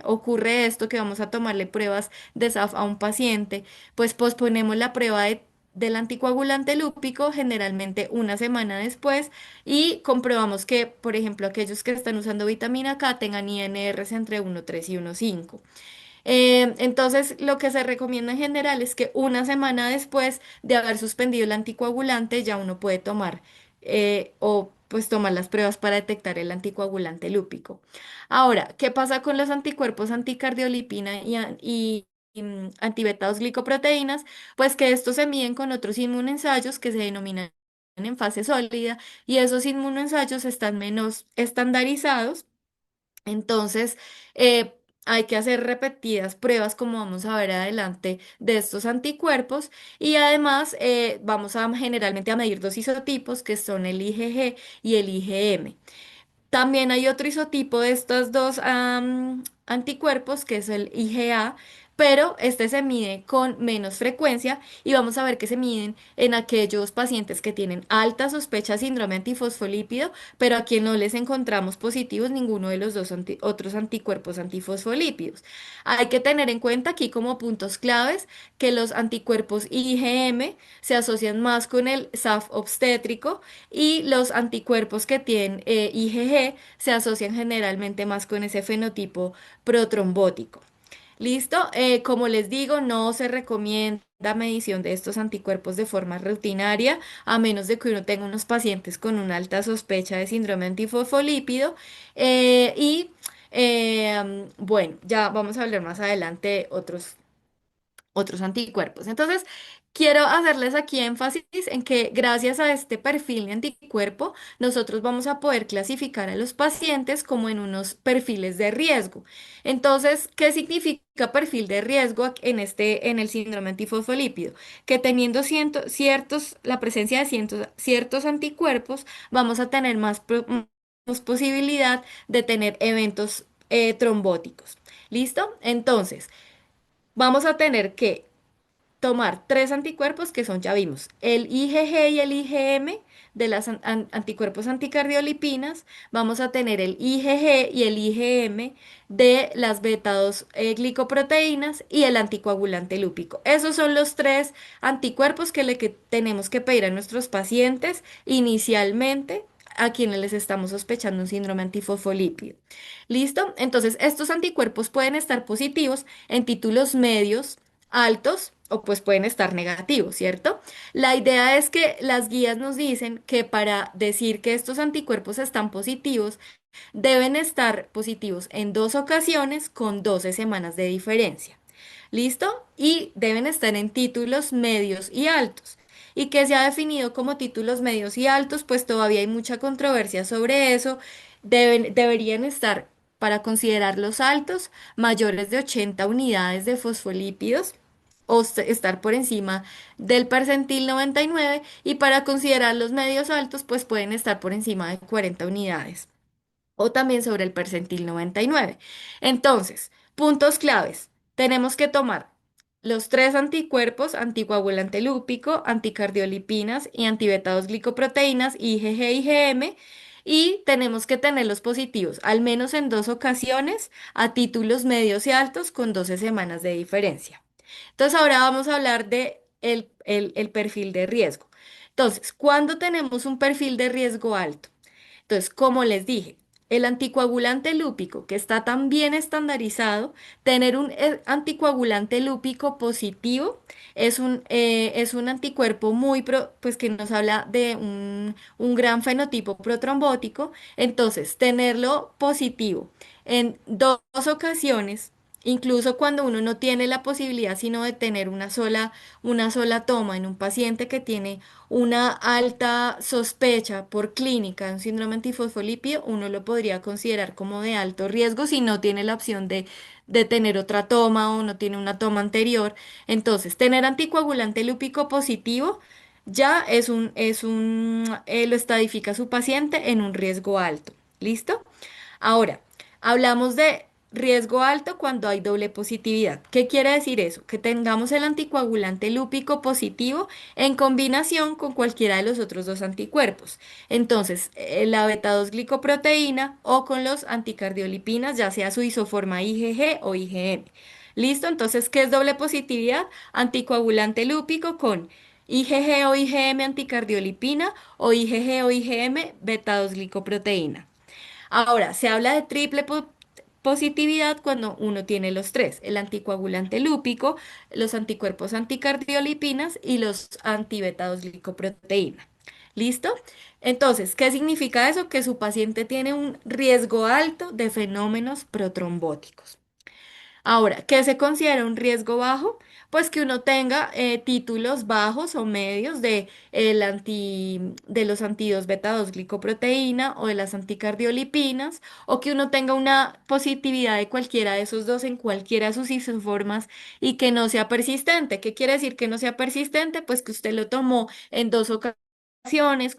ocurre esto, que vamos a tomarle pruebas de SAF a un paciente, pues posponemos la prueba del anticoagulante lúpico generalmente una semana después y comprobamos que, por ejemplo, aquellos que están usando vitamina K tengan INRs entre 1,3 y 1,5. Entonces, lo que se recomienda en general es que una semana después de haber suspendido el anticoagulante ya uno puede tomar o pues tomar las pruebas para detectar el anticoagulante lúpico. Ahora, ¿qué pasa con los anticuerpos anticardiolipina y antibetados glicoproteínas? Pues que estos se miden con otros inmunoensayos que se denominan en fase sólida y esos inmunoensayos están menos estandarizados. Entonces, hay que hacer repetidas pruebas, como vamos a ver adelante, de estos anticuerpos y además vamos a generalmente a medir dos isotipos que son el IgG y el IgM. También hay otro isotipo de estos dos anticuerpos, que es el IgA, pero este se mide con menos frecuencia y vamos a ver que se miden en aquellos pacientes que tienen alta sospecha de síndrome antifosfolípido, pero a quien no les encontramos positivos ninguno de los dos otros anticuerpos antifosfolípidos. Hay que tener en cuenta aquí como puntos claves que los anticuerpos IgM se asocian más con el SAF obstétrico y los anticuerpos que tienen IgG se asocian generalmente más con ese fenotipo protrombótico. Listo. Como les digo, no se recomienda medición de estos anticuerpos de forma rutinaria, a menos de que uno tenga unos pacientes con una alta sospecha de síndrome antifosfolípido. Bueno, ya vamos a hablar más adelante de otros anticuerpos. Entonces, quiero hacerles aquí énfasis en que gracias a este perfil de anticuerpo, nosotros vamos a poder clasificar a los pacientes como en unos perfiles de riesgo. Entonces, ¿qué significa perfil de riesgo en el síndrome antifosfolípido? Que teniendo la presencia de ciertos anticuerpos, vamos a tener más posibilidad de tener eventos trombóticos. ¿Listo? Entonces, vamos a tener que tomar tres anticuerpos que son, ya vimos, el IgG y el IgM de las anticuerpos anticardiolipinas. Vamos a tener el IgG y el IgM de las beta 2 glicoproteínas y el anticoagulante lúpico. Esos son los tres anticuerpos que tenemos que pedir a nuestros pacientes inicialmente, a quienes les estamos sospechando un síndrome antifosfolípido. ¿Listo? Entonces, estos anticuerpos pueden estar positivos en títulos medios, altos, o pues pueden estar negativos, ¿cierto? La idea es que las guías nos dicen que para decir que estos anticuerpos están positivos, deben estar positivos en dos ocasiones con 12 semanas de diferencia. ¿Listo? Y deben estar en títulos medios y altos. ¿Y que se ha definido como títulos medios y altos? Pues todavía hay mucha controversia sobre eso. Deberían estar, para considerarlos altos, mayores de 80 unidades de fosfolípidos o estar por encima del percentil 99, y para considerar los medios altos, pues pueden estar por encima de 40 unidades o también sobre el percentil 99. Entonces, puntos claves. Tenemos que tomar los tres anticuerpos, anticoagulante lúpico, anticardiolipinas y antibetados glicoproteínas, IgG y IgM, y tenemos que tenerlos positivos, al menos en dos ocasiones, a títulos medios y altos con 12 semanas de diferencia. Entonces, ahora vamos a hablar de el perfil de riesgo. Entonces, ¿cuándo tenemos un perfil de riesgo alto? Entonces, como les dije, el anticoagulante lúpico, que está tan bien estandarizado, tener un anticoagulante lúpico positivo es un anticuerpo pues que nos habla de un gran fenotipo protrombótico. Entonces, tenerlo positivo en dos ocasiones, incluso cuando uno no tiene la posibilidad sino de tener una sola toma en un paciente que tiene una alta sospecha por clínica de un síndrome antifosfolípido, uno lo podría considerar como de alto riesgo si no tiene la opción de tener otra toma o no tiene una toma anterior. Entonces, tener anticoagulante lúpico positivo ya lo estadifica su paciente en un riesgo alto. ¿Listo? Ahora, hablamos de riesgo alto cuando hay doble positividad. ¿Qué quiere decir eso? Que tengamos el anticoagulante lúpico positivo en combinación con cualquiera de los otros dos anticuerpos. Entonces, la beta 2 glicoproteína o con los anticardiolipinas, ya sea su isoforma IgG o IgM. ¿Listo? Entonces, ¿qué es doble positividad? Anticoagulante lúpico con IgG o IgM anticardiolipina o IgG o IgM beta 2 glicoproteína. Ahora, se habla de positividad cuando uno tiene los tres, el anticoagulante lúpico, los anticuerpos anticardiolipinas y los antibetados glicoproteína. ¿Listo? Entonces, ¿qué significa eso? Que su paciente tiene un riesgo alto de fenómenos protrombóticos. Ahora, ¿qué se considera un riesgo bajo? Pues que uno tenga títulos bajos o medios de los antídotos beta 2 glicoproteína o de las anticardiolipinas, o que uno tenga una positividad de cualquiera de esos dos en cualquiera de sus isoformas y que no sea persistente. ¿Qué quiere decir que no sea persistente? Pues que usted lo tomó en dos ocasiones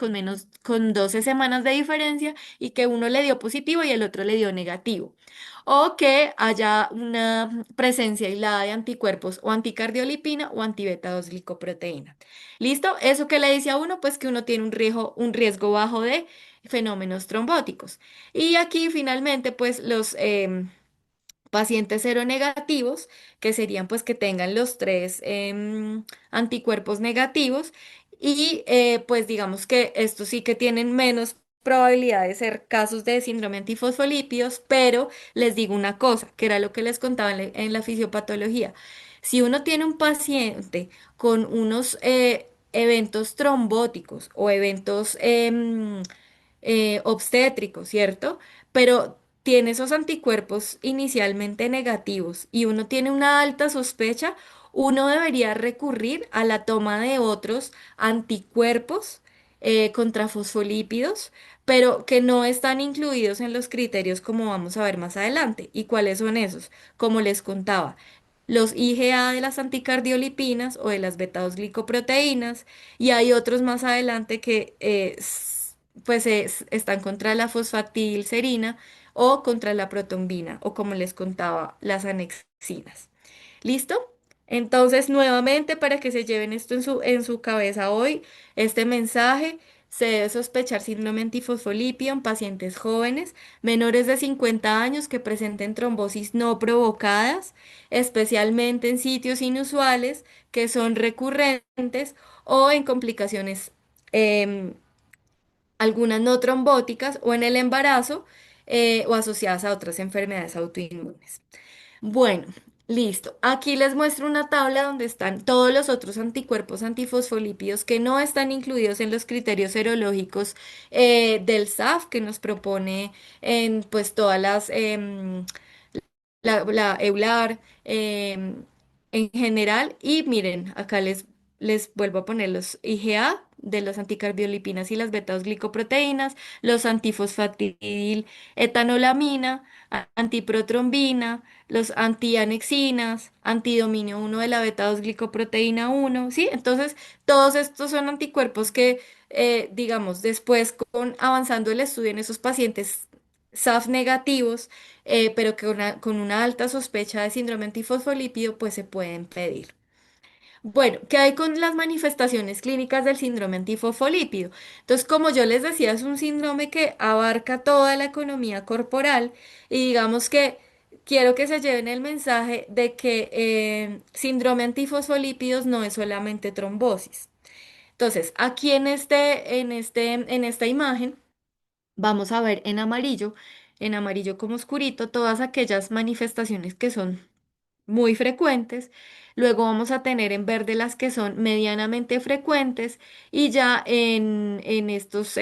con 12 semanas de diferencia y que uno le dio positivo y el otro le dio negativo, o que haya una presencia aislada de anticuerpos o anticardiolipina o antibeta 2 glicoproteína. ¿Listo? ¿Eso que le dice a uno? Pues que uno tiene un riesgo bajo de fenómenos trombóticos. Y aquí finalmente, pues los pacientes seronegativos, que serían pues que tengan los tres anticuerpos negativos y pues digamos que estos sí que tienen menos probabilidad de ser casos de síndrome antifosfolípidos, pero les digo una cosa, que era lo que les contaba en la fisiopatología. Si uno tiene un paciente con unos eventos trombóticos o eventos obstétricos, ¿cierto? Pero tiene esos anticuerpos inicialmente negativos y uno tiene una alta sospecha, uno debería recurrir a la toma de otros anticuerpos contra fosfolípidos, pero que no están incluidos en los criterios como vamos a ver más adelante. ¿Y cuáles son esos? Como les contaba, los IgA de las anticardiolipinas o de las beta-2 glicoproteínas, y hay otros más adelante que están contra la fosfatidilcerina o contra la protombina, o como les contaba, las anexinas. ¿Listo? Entonces, nuevamente, para que se lleven esto en su cabeza hoy, este mensaje, se debe sospechar síndrome antifosfolípido en pacientes jóvenes, menores de 50 años que presenten trombosis no provocadas, especialmente en sitios inusuales que son recurrentes o en complicaciones, em, algunas no trombóticas o en el embarazo o asociadas a otras enfermedades autoinmunes. Bueno, listo. Aquí les muestro una tabla donde están todos los otros anticuerpos antifosfolípidos que no están incluidos en los criterios serológicos del SAF que nos propone en pues todas la EULAR en general. Y miren, acá les vuelvo a poner los IgA de las anticardiolipinas y las beta-glicoproteínas, los antifosfatidil etanolamina, antiprotrombina, los antianexinas, antidominio 1 de la beta-2 glicoproteína 1, ¿sí? Entonces, todos estos son anticuerpos que, digamos, después con avanzando el estudio en esos pacientes SAF negativos, pero que con una alta sospecha de síndrome antifosfolípido, pues se pueden pedir. Bueno, ¿qué hay con las manifestaciones clínicas del síndrome antifosfolípido? Entonces, como yo les decía, es un síndrome que abarca toda la economía corporal y digamos que quiero que se lleven el mensaje de que síndrome antifosfolípidos no es solamente trombosis. Entonces, aquí en esta imagen, vamos a ver en amarillo como oscurito, todas aquellas manifestaciones que son muy frecuentes. Luego vamos a tener en verde las que son medianamente frecuentes y ya en estos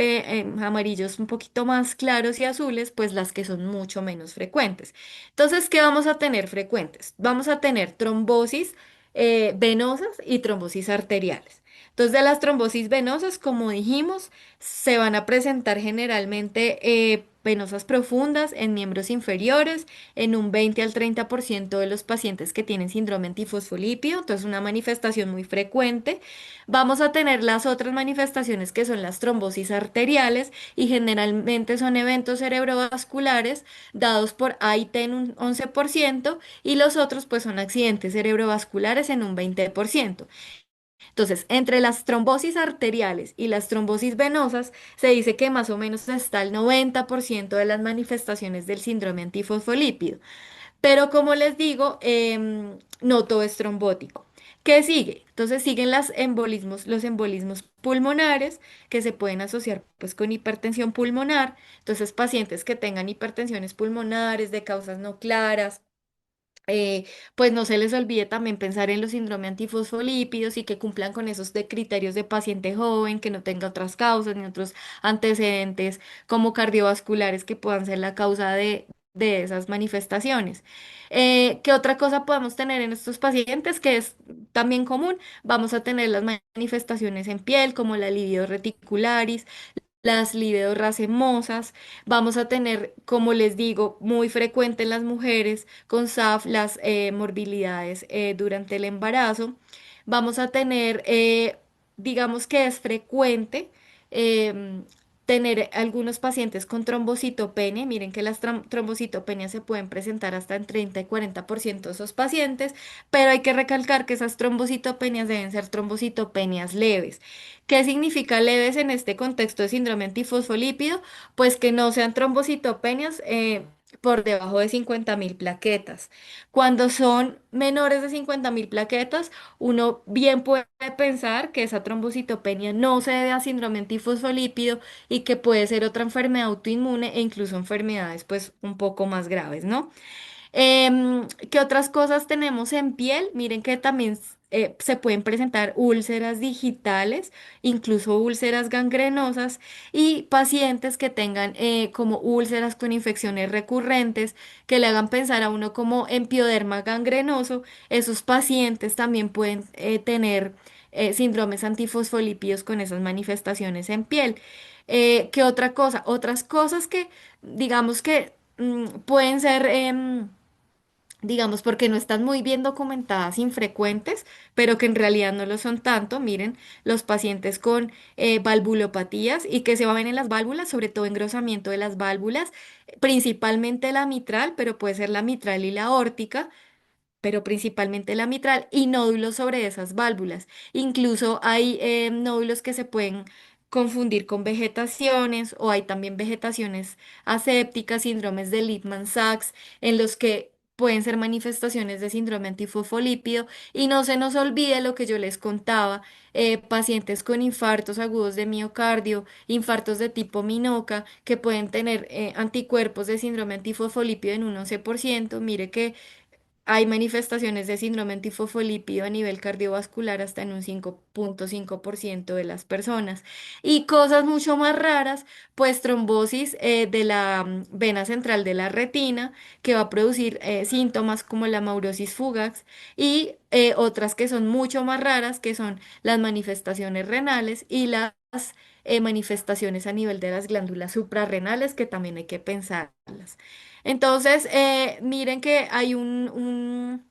amarillos un poquito más claros y azules, pues las que son mucho menos frecuentes. Entonces, ¿qué vamos a tener frecuentes? Vamos a tener trombosis venosas y trombosis arteriales. Entonces, de las trombosis venosas, como dijimos, se van a presentar generalmente venosas profundas en miembros inferiores en un 20 al 30% de los pacientes que tienen síndrome antifosfolípido, entonces una manifestación muy frecuente. Vamos a tener las otras manifestaciones que son las trombosis arteriales y generalmente son eventos cerebrovasculares dados por AIT en un 11% y los otros pues son accidentes cerebrovasculares en un 20%. Entonces, entre las trombosis arteriales y las trombosis venosas, se dice que más o menos está el 90% de las manifestaciones del síndrome antifosfolípido. Pero como les digo, no todo es trombótico. ¿Qué sigue? Entonces siguen los embolismos pulmonares que se pueden asociar pues con hipertensión pulmonar. Entonces pacientes que tengan hipertensiones pulmonares de causas no claras, pues no se les olvide también pensar en los síndrome antifosfolípidos y que cumplan con esos criterios de paciente joven, que no tenga otras causas ni otros antecedentes como cardiovasculares que puedan ser la causa de esas manifestaciones. ¿Qué otra cosa podemos tener en estos pacientes que es también común? Vamos a tener las manifestaciones en piel como la libido reticularis, las libido racemosas. Vamos a tener, como les digo, muy frecuente en las mujeres con SAF las morbilidades durante el embarazo. Vamos a tener, digamos que es frecuente em, tener algunos pacientes con trombocitopenia. Miren que las trombocitopenias se pueden presentar hasta en 30 y 40% de esos pacientes, pero hay que recalcar que esas trombocitopenias deben ser trombocitopenias leves. ¿Qué significa leves en este contexto de síndrome antifosfolípido? Pues que no sean trombocitopenias. por debajo de 50.000 plaquetas. Cuando son menores de 50.000 plaquetas, uno bien puede pensar que esa trombocitopenia no se debe a síndrome antifosfolípido y que puede ser otra enfermedad autoinmune e incluso enfermedades pues un poco más graves, ¿no? ¿Qué otras cosas tenemos en piel? Miren que también se pueden presentar úlceras digitales, incluso úlceras gangrenosas y pacientes que tengan como úlceras con infecciones recurrentes que le hagan pensar a uno como empioderma gangrenoso. Esos pacientes también pueden tener síndromes antifosfolípidos con esas manifestaciones en piel. ¿Qué otra cosa? Otras cosas que digamos que pueden ser digamos, porque no están muy bien documentadas, infrecuentes, pero que en realidad no lo son tanto. Miren, los pacientes con valvulopatías y que se ven en las válvulas, sobre todo engrosamiento de las válvulas, principalmente la mitral, pero puede ser la mitral y la aórtica, pero principalmente la mitral, y nódulos sobre esas válvulas. Incluso hay nódulos que se pueden confundir con vegetaciones o hay también vegetaciones asépticas, síndromes de Lippmann-Sachs, en los que pueden ser manifestaciones de síndrome antifosfolípido. Y no se nos olvide lo que yo les contaba, pacientes con infartos agudos de miocardio, infartos de tipo Minoca, que pueden tener anticuerpos de síndrome antifosfolípido en un 11%. Mire que hay manifestaciones de síndrome antifosfolípido a nivel cardiovascular hasta en un 5,5% de las personas. Y cosas mucho más raras, pues trombosis de la vena central de la retina, que va a producir síntomas como la maurosis fugax y otras que son mucho más raras, que son las manifestaciones renales y las manifestaciones a nivel de las glándulas suprarrenales, que también hay que pensarlas. Entonces, miren que hay un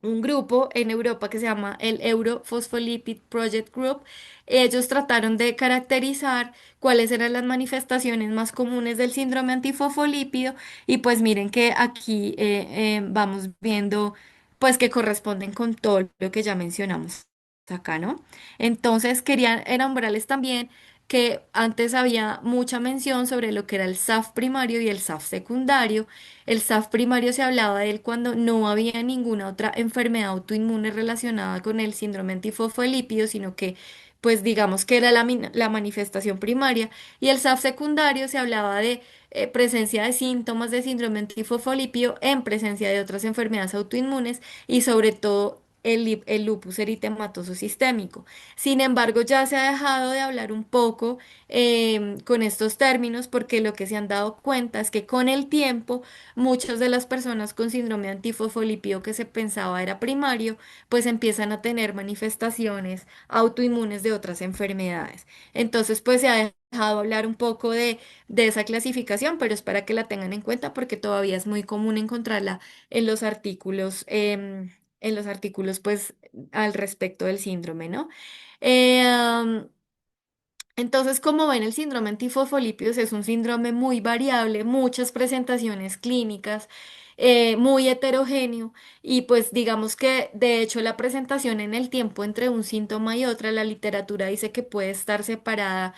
grupo en Europa que se llama el Europhospholipid Project Group. Ellos trataron de caracterizar cuáles eran las manifestaciones más comunes del síndrome antifosfolípido y pues miren que aquí vamos viendo pues que corresponden con todo lo que ya mencionamos acá, ¿no? Entonces querían enombrarles también que antes había mucha mención sobre lo que era el SAF primario y el SAF secundario. El SAF primario se hablaba de él cuando no había ninguna otra enfermedad autoinmune relacionada con el síndrome antifosfolípido, sino que, pues digamos que era la manifestación primaria. Y el SAF secundario se hablaba de presencia de síntomas de síndrome antifosfolípido en presencia de otras enfermedades autoinmunes y sobre todo el lupus eritematoso sistémico. Sin embargo, ya se ha dejado de hablar un poco con estos términos porque lo que se han dado cuenta es que con el tiempo muchas de las personas con síndrome antifosfolípido que se pensaba era primario, pues empiezan a tener manifestaciones autoinmunes de otras enfermedades. Entonces, pues se ha dejado hablar un poco de esa clasificación, pero es para que la tengan en cuenta porque todavía es muy común encontrarla en los artículos, pues, al respecto del síndrome, ¿no? Eh, am, entonces, como ven, el síndrome antifosfolípidos es un síndrome muy variable, muchas presentaciones clínicas, muy heterogéneo y pues digamos que de hecho la presentación en el tiempo entre un síntoma y otra, la literatura dice que puede estar separada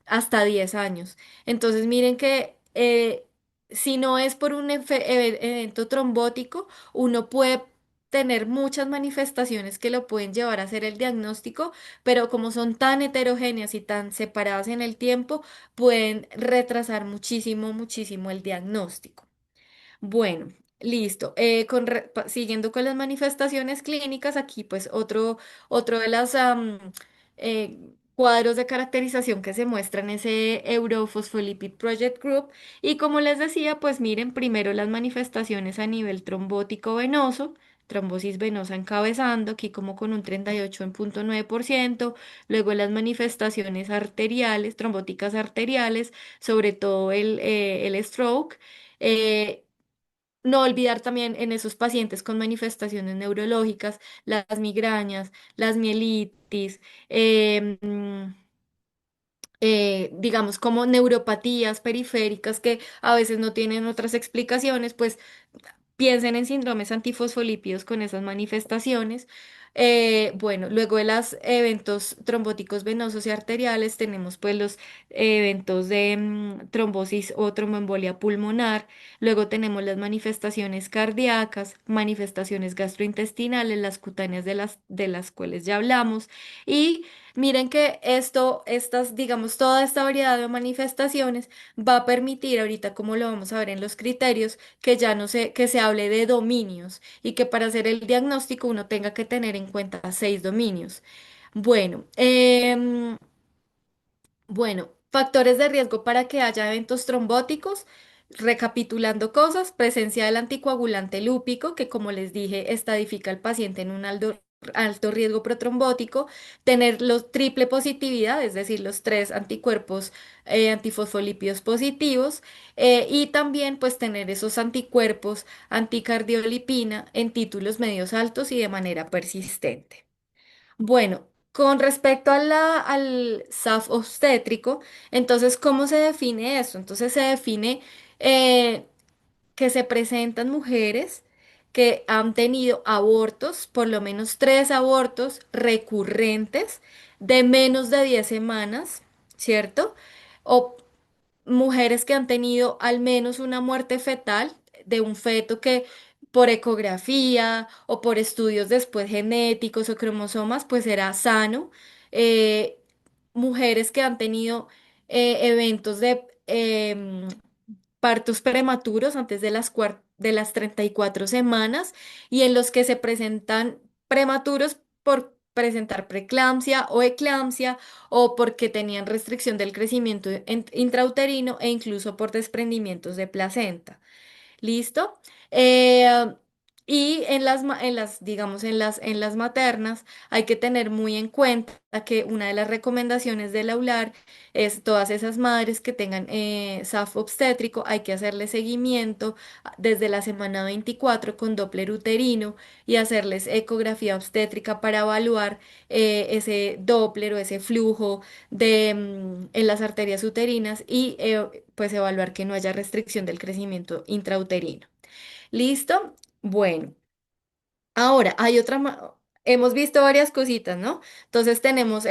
hasta 10 años. Entonces, miren que si no es por un evento trombótico, uno puede tener muchas manifestaciones que lo pueden llevar a hacer el diagnóstico, pero como son tan heterogéneas y tan separadas en el tiempo, pueden retrasar muchísimo, muchísimo el diagnóstico. Bueno, listo. Siguiendo con las manifestaciones clínicas, aquí pues otro de los cuadros de caracterización que se muestran es ese Europhospholipid Project Group. Y como les decía, pues miren primero las manifestaciones a nivel trombótico venoso. Trombosis venosa encabezando, aquí como con un 38,9%. Luego las manifestaciones arteriales, trombóticas arteriales, sobre todo el stroke. Eh, no olvidar también en esos pacientes con manifestaciones neurológicas, las migrañas, las mielitis, digamos como neuropatías periféricas que a veces no tienen otras explicaciones, pues piensen en síndromes antifosfolípidos con esas manifestaciones. Bueno, luego de los eventos trombóticos venosos y arteriales tenemos pues los eventos de trombosis o tromboembolia pulmonar. Luego tenemos las manifestaciones cardíacas, manifestaciones gastrointestinales, las cutáneas de las cuales ya hablamos. Y miren que estas, digamos, toda esta variedad de manifestaciones va a permitir ahorita, como lo vamos a ver en los criterios, que ya no se, que se hable de dominios y que para hacer el diagnóstico uno tenga que tener en cuenta 6 dominios. Bueno, factores de riesgo para que haya eventos trombóticos. Recapitulando cosas, presencia del anticoagulante lúpico, que como les dije, estadifica al paciente en un alto riesgo protrombótico, tener los triple positividad, es decir, los tres anticuerpos antifosfolípidos positivos, y también pues tener esos anticuerpos anticardiolipina en títulos medios altos y de manera persistente. Bueno, con respecto a al SAF obstétrico, entonces, ¿cómo se define eso? Entonces se define eh, que se presentan mujeres que han tenido abortos, por lo menos 3 abortos recurrentes de menos de 10 semanas, ¿cierto? O mujeres que han tenido al menos una muerte fetal de un feto que por ecografía o por estudios después genéticos o cromosomas, pues era sano. Eh, Mujeres que han tenido eventos de partos prematuros antes de de las 34 semanas y en los que se presentan prematuros por presentar preeclampsia o eclampsia o porque tenían restricción del crecimiento intrauterino e incluso por desprendimientos de placenta. ¿Listo? Eh, y digamos, en las maternas hay que tener muy en cuenta que una de las recomendaciones del aular es todas esas madres que tengan SAF obstétrico, hay que hacerle seguimiento desde la semana 24 con Doppler uterino y hacerles ecografía obstétrica para evaluar ese Doppler o ese flujo en las arterias uterinas y pues evaluar que no haya restricción del crecimiento intrauterino. ¿Listo? Bueno, ahora hay hemos visto varias cositas, ¿no? Entonces tenemos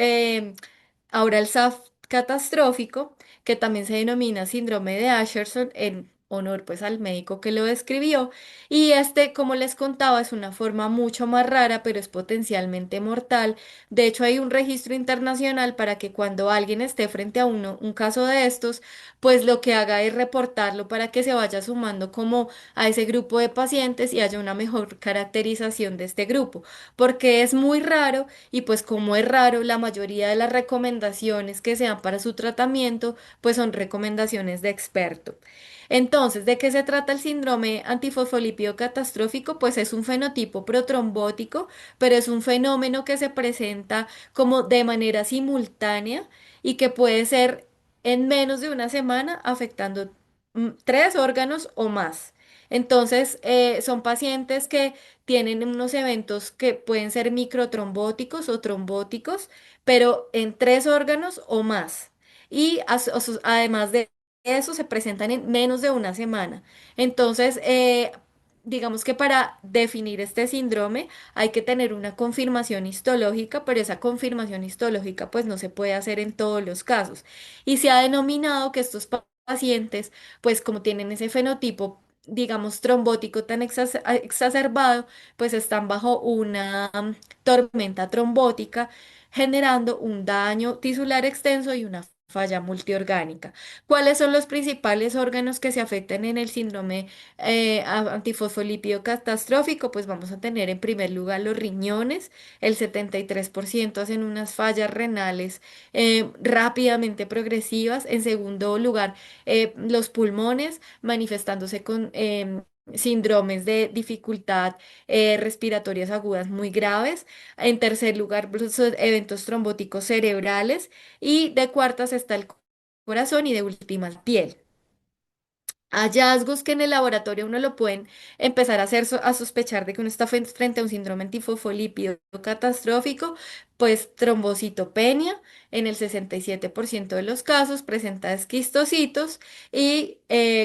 ahora el SAF catastrófico, que también se denomina síndrome de Asherson en honor pues al médico que lo describió. Y este, como les contaba, es una forma mucho más rara, pero es potencialmente mortal. De hecho, hay un registro internacional para que cuando alguien esté frente a un caso de estos, pues lo que haga es reportarlo para que se vaya sumando como a ese grupo de pacientes y haya una mejor caracterización de este grupo, porque es muy raro y pues como es raro, la mayoría de las recomendaciones que se dan para su tratamiento pues son recomendaciones de experto. Entonces, ¿de qué se trata el síndrome antifosfolípido catastrófico? Pues es un fenotipo protrombótico, pero es un fenómeno que se presenta como de manera simultánea y que puede ser en menos de una semana afectando 3 órganos o más. Entonces, son pacientes que tienen unos eventos que pueden ser microtrombóticos o trombóticos, pero en 3 órganos o más. Y además de eso, se presentan en menos de una semana. Entonces, digamos que para definir este síndrome hay que tener una confirmación histológica, pero esa confirmación histológica pues no se puede hacer en todos los casos. Y se ha denominado que estos pacientes, pues como tienen ese fenotipo, digamos, trombótico tan exacerbado, pues están bajo una tormenta trombótica, generando un daño tisular extenso y una falla multiorgánica. ¿Cuáles son los principales órganos que se afectan en el síndrome antifosfolípido catastrófico? Pues vamos a tener en primer lugar los riñones, el 73% hacen unas fallas renales rápidamente progresivas. En segundo lugar, los pulmones manifestándose con síndromes de dificultad respiratorias agudas muy graves. En tercer lugar, los eventos trombóticos cerebrales. Y de cuartas está el corazón y de última el piel. hallazgos que en el laboratorio uno lo pueden empezar a hacer a sospechar de que uno está frente a un síndrome antifosfolípido catastrófico, pues trombocitopenia en el 67% de los casos presenta esquistocitos y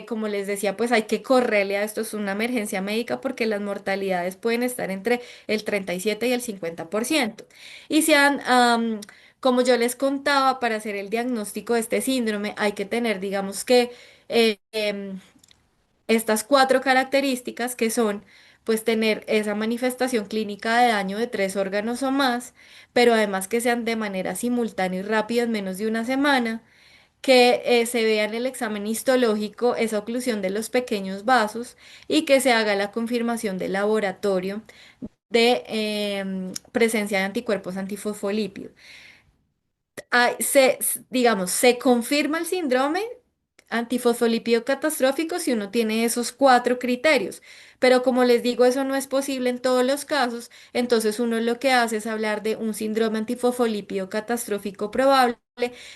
como les decía, pues hay que correrle a esto, es una emergencia médica porque las mortalidades pueden estar entre el 37 y el 50%. Y se han... como yo les contaba, para hacer el diagnóstico de este síndrome hay que tener, digamos que, estas cuatro características que son, pues, tener esa manifestación clínica de daño de tres órganos o más, pero además que sean de manera simultánea y rápida en menos de una semana, que se vea en el examen histológico esa oclusión de los pequeños vasos y que se haga la confirmación del laboratorio de presencia de anticuerpos antifosfolípidos. Digamos, se confirma el síndrome antifosfolípido catastrófico si uno tiene esos cuatro criterios, pero como les digo, eso no es posible en todos los casos, entonces uno lo que hace es hablar de un síndrome antifosfolípido catastrófico probable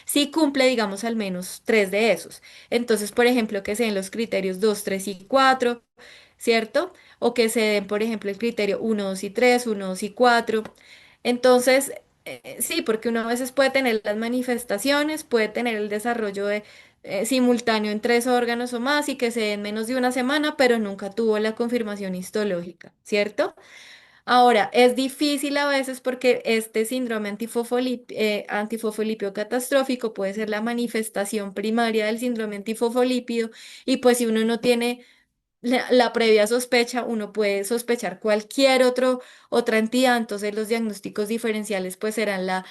si cumple, digamos, al menos tres de esos. Entonces, por ejemplo, que se den los criterios 2, 3 y 4, ¿cierto? O que se den, por ejemplo, el criterio uno, 2 y 3, uno, 2 y 4. Entonces, sí, porque uno a veces puede tener las manifestaciones, puede tener el desarrollo de, simultáneo en tres órganos o más y que se den menos de una semana, pero nunca tuvo la confirmación histológica, ¿cierto? Ahora, es difícil a veces porque este síndrome antifosfolípido catastrófico puede ser la manifestación primaria del síndrome antifosfolípido y pues si uno no tiene la previa sospecha, uno puede sospechar cualquier otra entidad, entonces los diagnósticos diferenciales pues serán la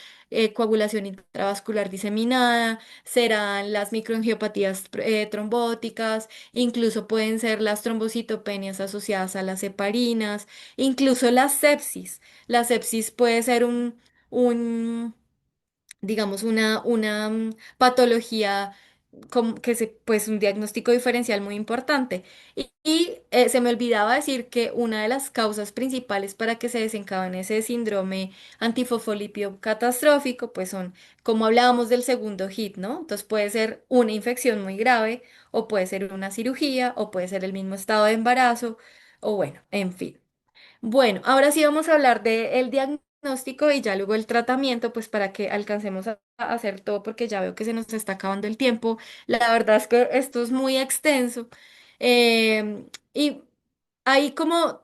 coagulación intravascular diseminada, serán las microangiopatías trombóticas, incluso pueden ser las trombocitopenias asociadas a las heparinas, incluso la sepsis. La sepsis puede ser un digamos, una patología pues un diagnóstico diferencial muy importante. Y se me olvidaba decir que una de las causas principales para que se desencadene ese síndrome antifosfolípido catastrófico, pues son, como hablábamos del segundo hit, ¿no? Entonces puede ser una infección muy grave, o puede ser una cirugía, o puede ser el mismo estado de embarazo, o bueno, en fin. Bueno, ahora sí vamos a hablar del diagnóstico y ya luego el tratamiento, pues para que alcancemos a hacer todo, porque ya veo que se nos está acabando el tiempo. La verdad es que esto es muy extenso. Y hay como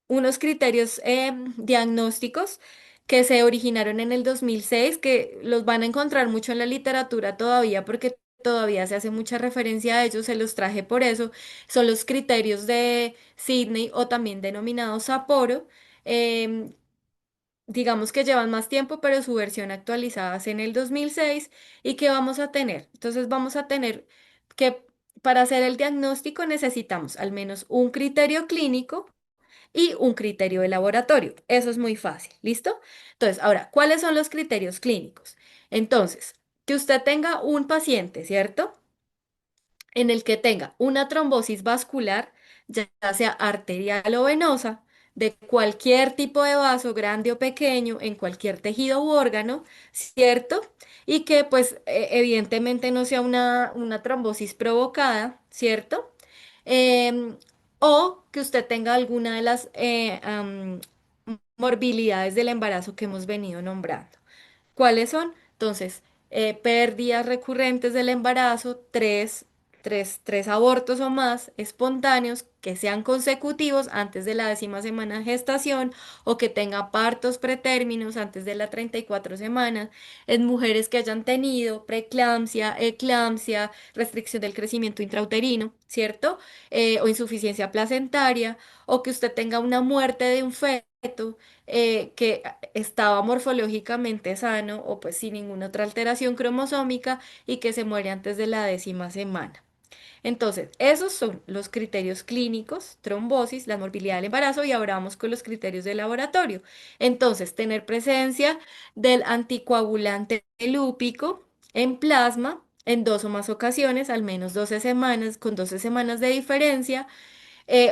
unos criterios diagnósticos que se originaron en el 2006 que los van a encontrar mucho en la literatura todavía, porque todavía se hace mucha referencia a ellos, se los traje por eso. Son los criterios de Sydney o también denominados Sapporo. em, digamos que llevan más tiempo, pero su versión actualizada es en el 2006. ¿Y qué vamos a tener? Entonces vamos a tener que para hacer el diagnóstico necesitamos al menos un criterio clínico y un criterio de laboratorio. Eso es muy fácil, ¿listo? Entonces, ahora, ¿cuáles son los criterios clínicos? Entonces, que usted tenga un paciente, ¿cierto? En el que tenga una trombosis vascular, ya sea arterial o venosa, de cualquier tipo de vaso, grande o pequeño, en cualquier tejido u órgano, ¿cierto? Y que pues evidentemente no sea una trombosis provocada, ¿cierto? Em, o que usted tenga alguna de las morbilidades del embarazo que hemos venido nombrando. ¿Cuáles son? Entonces, pérdidas recurrentes del embarazo, tres abortos o más espontáneos que sean consecutivos antes de la 10ª semana de gestación o que tenga partos pretérminos antes de la 34 semanas, en mujeres que hayan tenido preeclampsia, eclampsia, restricción del crecimiento intrauterino, ¿cierto? O insuficiencia placentaria, o que usted tenga una muerte de un feto que estaba morfológicamente sano o pues sin ninguna otra alteración cromosómica y que se muere antes de la 10ª semana. Entonces, esos son los criterios clínicos, trombosis, la morbilidad del embarazo y ahora vamos con los criterios de laboratorio. Entonces, tener presencia del anticoagulante lúpico en plasma en dos o más ocasiones, al menos 12 semanas, con 12 semanas de diferencia,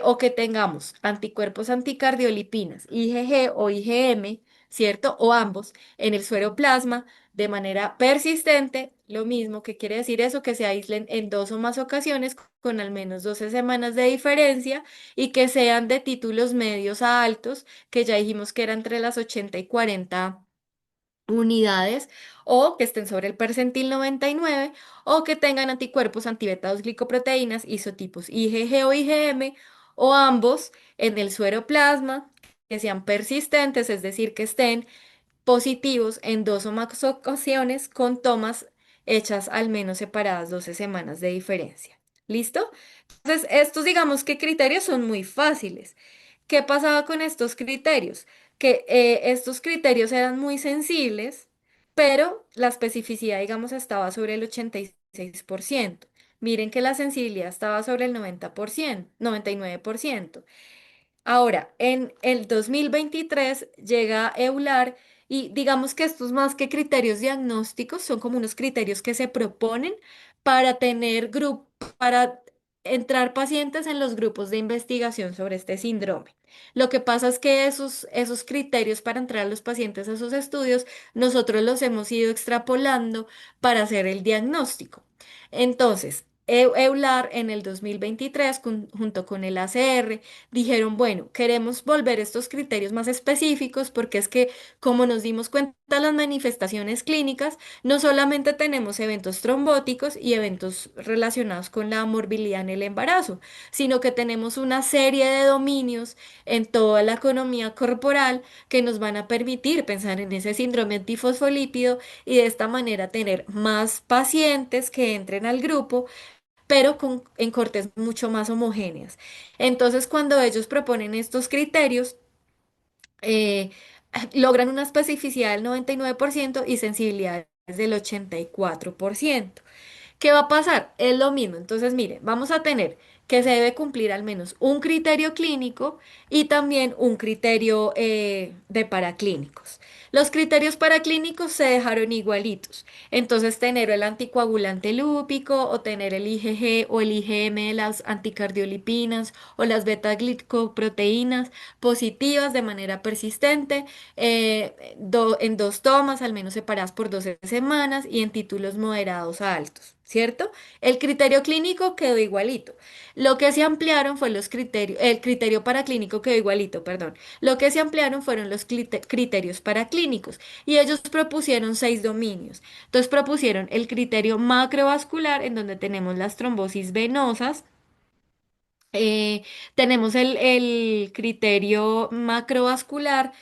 o que tengamos anticuerpos anticardiolipinas, IgG o IgM, ¿cierto? O ambos en el suero plasma de manera persistente, lo mismo que quiere decir eso, que se aíslen en dos o más ocasiones con al menos 12 semanas de diferencia y que sean de títulos medios a altos, que ya dijimos que era entre las 80 y 40 unidades, o que estén sobre el percentil 99, o que tengan anticuerpos antibetados glicoproteínas isotipos IgG o IgM, o ambos en el suero plasma, que sean persistentes, es decir, que estén positivos en dos o más ocasiones con tomas hechas al menos separadas 12 semanas de diferencia. ¿Listo? Entonces, estos digamos que criterios son muy fáciles. ¿Qué pasaba con estos criterios? Que estos criterios eran muy sensibles, pero la especificidad, digamos, estaba sobre el 86%. Miren que la sensibilidad estaba sobre el 90%, 99%. Ahora, en el 2023 llega EULAR y digamos que estos más que criterios diagnósticos son como unos criterios que se proponen para tener grupo, para entrar pacientes en los grupos de investigación sobre este síndrome. Lo que pasa es que esos criterios para entrar a los pacientes a esos estudios, nosotros los hemos ido extrapolando para hacer el diagnóstico. Entonces, EULAR en el 2023, junto con el ACR, dijeron, bueno, queremos volver estos criterios más específicos porque es que, como nos dimos cuenta, las manifestaciones clínicas, no solamente tenemos eventos trombóticos y eventos relacionados con la morbilidad en el embarazo, sino que tenemos una serie de dominios en toda la economía corporal que nos van a permitir pensar en ese síndrome antifosfolípido y de esta manera tener más pacientes que entren al grupo pero en cortes mucho más homogéneas. Entonces, cuando ellos proponen estos criterios, eh, logran una especificidad del 99% y sensibilidad del 84%. ¿Qué va a pasar? Es lo mismo. Entonces, mire, vamos a tener que se debe cumplir al menos un criterio clínico y también un criterio de paraclínicos. Los criterios paraclínicos se dejaron igualitos. Entonces, tener el anticoagulante lúpico o tener el IgG o el IgM de las anticardiolipinas o las beta-glicoproteínas positivas de manera persistente en dos tomas, al menos separadas por 12 semanas y en títulos moderados a altos. ¿Cierto? El criterio clínico quedó igualito. Lo que se ampliaron fue los criterios, el criterio paraclínico quedó igualito, perdón. Lo que se ampliaron fueron los criterios paraclínicos y ellos propusieron 6 dominios. Entonces propusieron el criterio macrovascular, en donde tenemos las trombosis venosas. eh, Tenemos el criterio macrovascular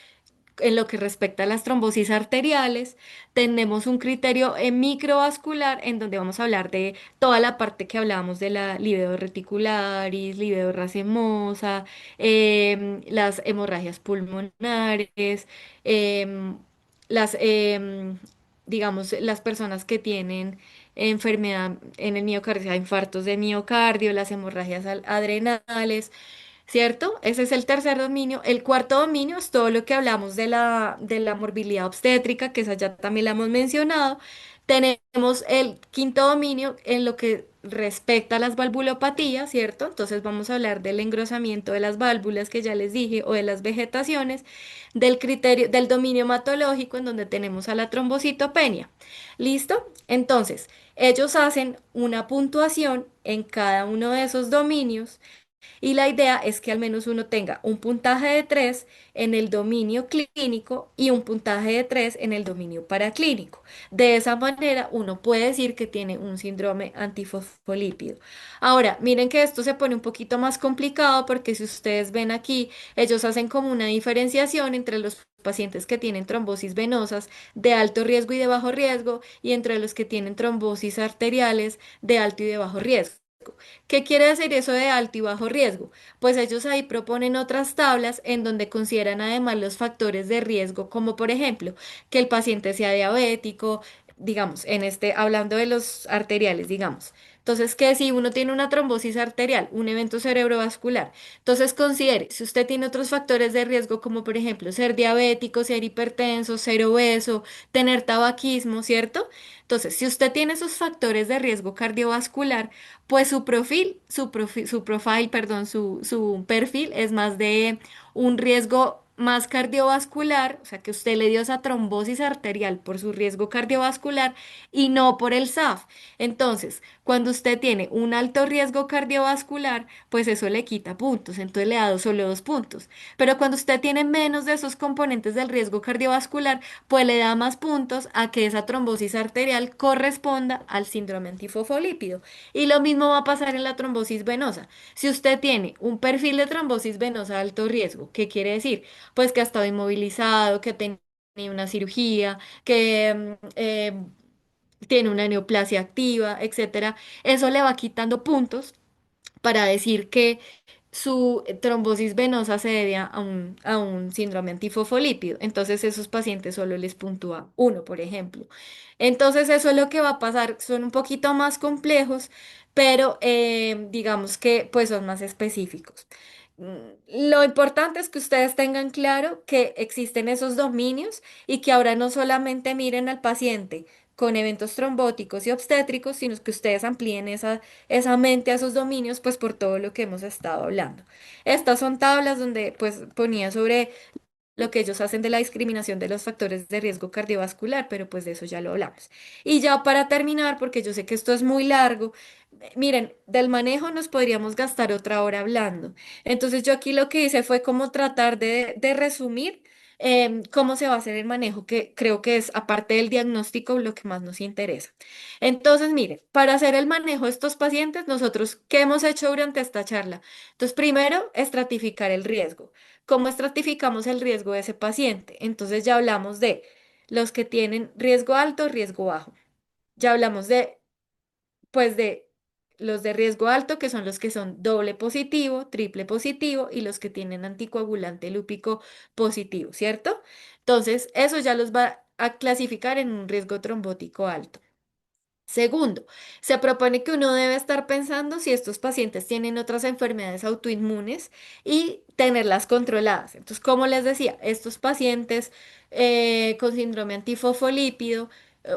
en lo que respecta a las trombosis arteriales, tenemos un criterio microvascular en donde vamos a hablar de toda la parte que hablábamos de la livedo reticularis, livedo racemosa, las hemorragias pulmonares, em, las, digamos, las personas que tienen enfermedad en el miocardio, o sea, infartos de miocardio, las hemorragias adrenales. ¿Cierto? Ese es el tercer dominio. El cuarto dominio es todo lo que hablamos de la morbilidad obstétrica, que esa ya también la hemos mencionado. Tenemos el quinto dominio en lo que respecta a las valvulopatías, ¿cierto? Entonces vamos a hablar del engrosamiento de las válvulas que ya les dije o de las vegetaciones, del criterio, del dominio hematológico en donde tenemos a la trombocitopenia. ¿Listo? Entonces, ellos hacen una puntuación en cada uno de esos dominios y la idea es que al menos uno tenga un puntaje de 3 en el dominio clínico y un puntaje de 3 en el dominio paraclínico. De esa manera uno puede decir que tiene un síndrome antifosfolípido. Ahora, miren que esto se pone un poquito más complicado porque si ustedes ven aquí, ellos hacen como una diferenciación entre los pacientes que tienen trombosis venosas de alto riesgo y de bajo riesgo y entre los que tienen trombosis arteriales de alto y de bajo riesgo. ¿Qué quiere decir eso de alto y bajo riesgo? Pues ellos ahí proponen otras tablas en donde consideran además los factores de riesgo, como por ejemplo que el paciente sea diabético, digamos, en este, hablando de los arteriales, digamos. Entonces, que si uno tiene una trombosis arterial, un evento cerebrovascular, entonces considere, si usted tiene otros factores de riesgo, como por ejemplo ser diabético, ser hipertenso, ser obeso, tener tabaquismo, ¿cierto? Entonces, si usted tiene esos factores de riesgo cardiovascular, pues su profile, perdón, su perfil es más de un riesgo más cardiovascular, o sea, que usted le dio esa trombosis arterial por su riesgo cardiovascular y no por el SAF. Entonces, cuando usted tiene un alto riesgo cardiovascular, pues eso le quita puntos, entonces le ha dado solo 2 puntos. Pero cuando usted tiene menos de esos componentes del riesgo cardiovascular, pues le da más puntos a que esa trombosis arterial corresponda al síndrome antifosfolípido. Y lo mismo va a pasar en la trombosis venosa. Si usted tiene un perfil de trombosis venosa de alto riesgo, ¿qué quiere decir? Pues que ha estado inmovilizado, que ha tenido una cirugía, que tiene una neoplasia activa, etcétera. Eso le va quitando puntos para decir que su trombosis venosa se debe a un síndrome antifosfolípido. Entonces, esos pacientes solo les puntúa uno, por ejemplo. Entonces, eso es lo que va a pasar. Son un poquito más complejos, pero digamos que pues son más específicos. Lo importante es que ustedes tengan claro que existen esos dominios y que ahora no solamente miren al paciente con eventos trombóticos y obstétricos, sino que ustedes amplíen esa mente a esos dominios, pues por todo lo que hemos estado hablando. Estas son tablas donde pues ponía sobre lo que ellos hacen de la discriminación de los factores de riesgo cardiovascular, pero pues de eso ya lo hablamos. Y ya para terminar, porque yo sé que esto es muy largo, miren, del manejo nos podríamos gastar otra hora hablando. Entonces yo aquí lo que hice fue como tratar de resumir cómo se va a hacer el manejo, que creo que es, aparte del diagnóstico, lo que más nos interesa. Entonces, miren, para hacer el manejo de estos pacientes, nosotros, ¿qué hemos hecho durante esta charla? Entonces, primero, estratificar el riesgo. ¿Cómo estratificamos el riesgo de ese paciente? Entonces ya hablamos de los que tienen riesgo alto, riesgo bajo. Ya hablamos de los de riesgo alto, que son los que son doble positivo, triple positivo y los que tienen anticoagulante lúpico positivo, ¿cierto? Entonces, eso ya los va a clasificar en un riesgo trombótico alto. Segundo, se propone que uno debe estar pensando si estos pacientes tienen otras enfermedades autoinmunes y tenerlas controladas. Entonces, como les decía, estos pacientes con síndrome antifosfolípido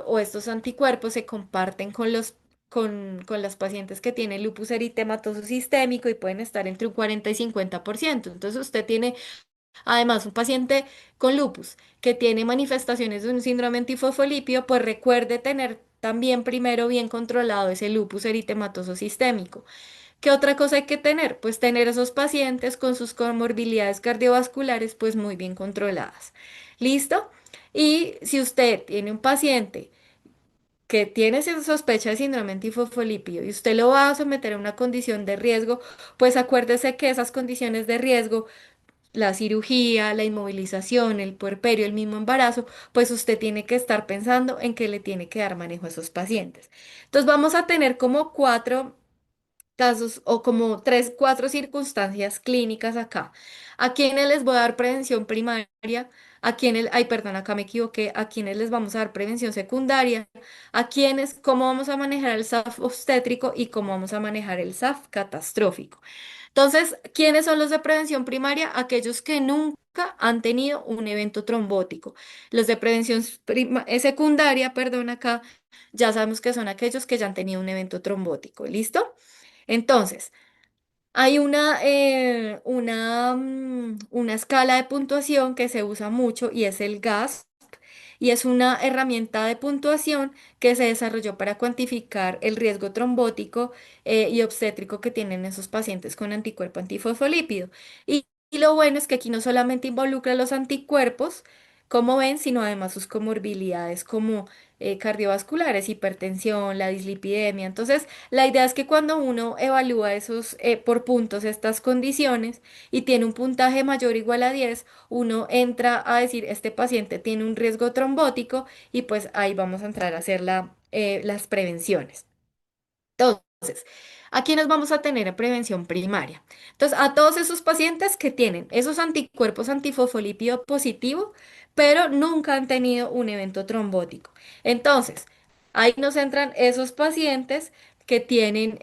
o estos anticuerpos se comparten con las pacientes que tienen lupus eritematoso sistémico y pueden estar entre un 40 y 50%. Entonces, usted tiene además, un paciente con lupus que tiene manifestaciones de un síndrome antifosfolípido, pues recuerde tener también primero bien controlado ese lupus eritematoso sistémico. ¿Qué otra cosa hay que tener? Pues tener esos pacientes con sus comorbilidades cardiovasculares pues muy bien controladas. ¿Listo? Y si usted tiene un paciente que tiene esa sospecha de síndrome antifosfolípido y usted lo va a someter a una condición de riesgo, pues acuérdese que esas condiciones de riesgo, la cirugía, la inmovilización, el puerperio, el mismo embarazo, pues usted tiene que estar pensando en que le tiene que dar manejo a esos pacientes. Entonces vamos a tener como 4 casos o como 3, 4 circunstancias clínicas acá. ¿A quiénes les voy a dar prevención primaria? ¿A quiénes, ay, perdón, acá me equivoqué, a quiénes les vamos a dar prevención secundaria? ¿A quiénes, cómo vamos a manejar el SAF obstétrico y cómo vamos a manejar el SAF catastrófico? Entonces, ¿quiénes son los de prevención primaria? Aquellos que nunca han tenido un evento trombótico. Los de prevención secundaria, perdón, acá ya sabemos que son aquellos que ya han tenido un evento trombótico. ¿Listo? Entonces, hay una escala de puntuación que se usa mucho y es el GAS. Y es una herramienta de puntuación que se desarrolló para cuantificar el riesgo trombótico y obstétrico que tienen esos pacientes con anticuerpo antifosfolípido. Y lo bueno es que aquí no solamente involucra los anticuerpos, como ven, sino además sus comorbilidades como cardiovasculares, hipertensión, la dislipidemia. Entonces, la idea es que cuando uno evalúa esos por puntos estas condiciones y tiene un puntaje mayor o igual a 10, uno entra a decir, este paciente tiene un riesgo trombótico y pues ahí vamos a entrar a hacer las prevenciones. Entonces, ¿a quiénes vamos a tener en prevención primaria? Entonces, a todos esos pacientes que tienen esos anticuerpos antifosfolípido positivo, pero nunca han tenido un evento trombótico. Entonces, ahí nos entran esos pacientes que tienen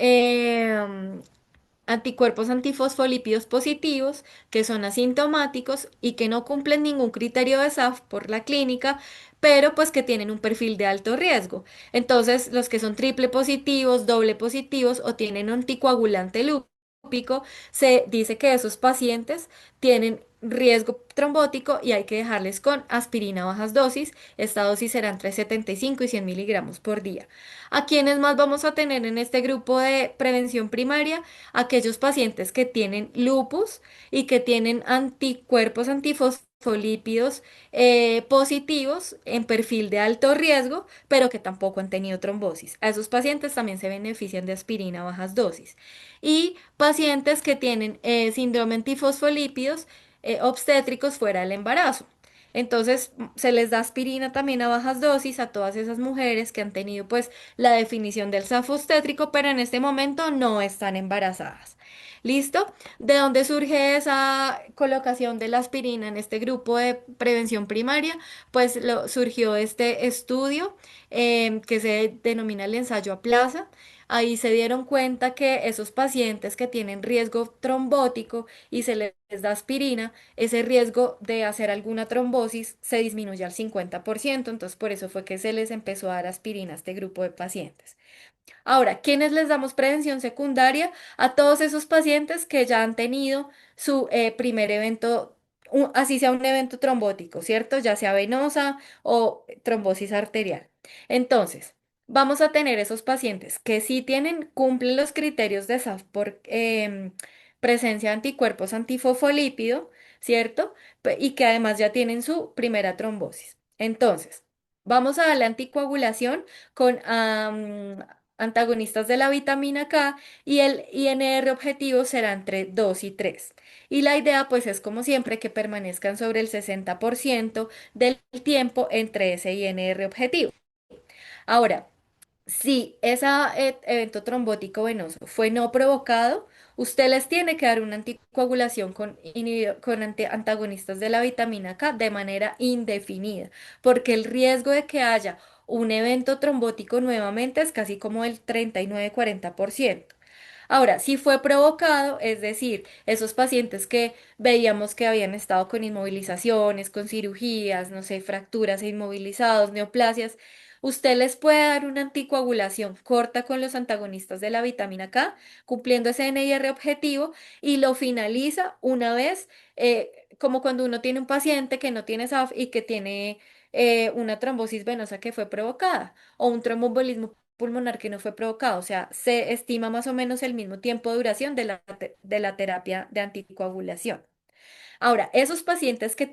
anticuerpos antifosfolípidos positivos, que son asintomáticos y que no cumplen ningún criterio de SAF por la clínica, pero pues que tienen un perfil de alto riesgo. Entonces, los que son triple positivos, doble positivos o tienen anticoagulante lúpico, pico, se dice que esos pacientes tienen riesgo trombótico y hay que dejarles con aspirina a bajas dosis. Esta dosis será entre 75 y 100 miligramos por día. ¿A quiénes más vamos a tener en este grupo de prevención primaria? Aquellos pacientes que tienen lupus y que tienen anticuerpos antifosfolípidos positivos en perfil de alto riesgo, pero que tampoco han tenido trombosis. A esos pacientes también se benefician de aspirina a bajas dosis. Y pacientes que tienen síndrome antifosfolípidos obstétricos fuera del embarazo. Entonces, se les da aspirina también a bajas dosis a todas esas mujeres que han tenido pues la definición del SAF obstétrico, pero en este momento no están embarazadas. ¿Listo? ¿De dónde surge esa colocación de la aspirina en este grupo de prevención primaria? Pues surgió este estudio que se denomina el ensayo a plaza. Ahí se dieron cuenta que esos pacientes que tienen riesgo trombótico y se les da aspirina, ese riesgo de hacer alguna trombosis se disminuye al 50%. Entonces por eso fue que se les empezó a dar aspirina a este grupo de pacientes. Ahora, ¿quiénes les damos prevención secundaria? A todos esos pacientes que ya han tenido su primer evento, así sea un evento trombótico, ¿cierto? Ya sea venosa o trombosis arterial. Entonces, vamos a tener esos pacientes que sí tienen, cumplen los criterios de SAF por presencia de anticuerpos antifosfolípido, ¿cierto? Y que además ya tienen su primera trombosis. Entonces, vamos a darle anticoagulación con antagonistas de la vitamina K y el INR objetivo será entre 2 y 3. Y la idea pues es como siempre que permanezcan sobre el 60% del tiempo entre ese INR objetivo. Ahora, si ese evento trombótico venoso fue no provocado, usted les tiene que dar una anticoagulación con antagonistas de la vitamina K de manera indefinida, porque el riesgo de que haya un evento trombótico nuevamente es casi como el 39-40%. Ahora, si fue provocado, es decir, esos pacientes que veíamos que habían estado con inmovilizaciones, con cirugías, no sé, fracturas e inmovilizados, neoplasias, usted les puede dar una anticoagulación corta con los antagonistas de la vitamina K, cumpliendo ese NIR objetivo, y lo finaliza una vez, como cuando uno tiene un paciente que no tiene SAF y que tiene una trombosis venosa que fue provocada o un tromboembolismo pulmonar que no fue provocado. O sea, se estima más o menos el mismo tiempo de duración de la terapia de anticoagulación. Ahora, esos pacientes que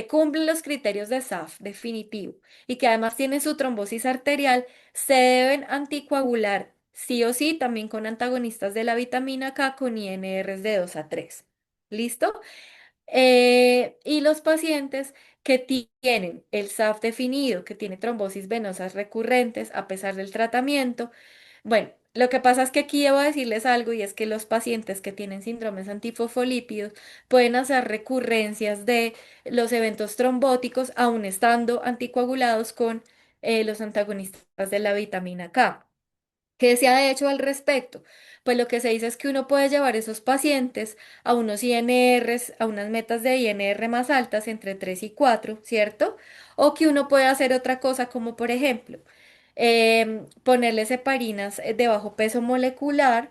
cumplen los criterios de SAF definitivo y que además tienen su trombosis arterial, se deben anticoagular sí o sí también con antagonistas de la vitamina K con INRs de 2 a 3. ¿Listo? Y los pacientes que tienen el SAF definido, que tiene trombosis venosas recurrentes a pesar del tratamiento, bueno, lo que pasa es que aquí debo decirles algo y es que los pacientes que tienen síndromes antifosfolípidos pueden hacer recurrencias de los eventos trombóticos aún estando anticoagulados con los antagonistas de la vitamina K. ¿Qué se ha hecho al respecto? Pues lo que se dice es que uno puede llevar esos pacientes a unos INRs, a unas metas de INR más altas, entre 3 y 4, ¿cierto? O que uno puede hacer otra cosa, como por ejemplo, ponerles heparinas de bajo peso molecular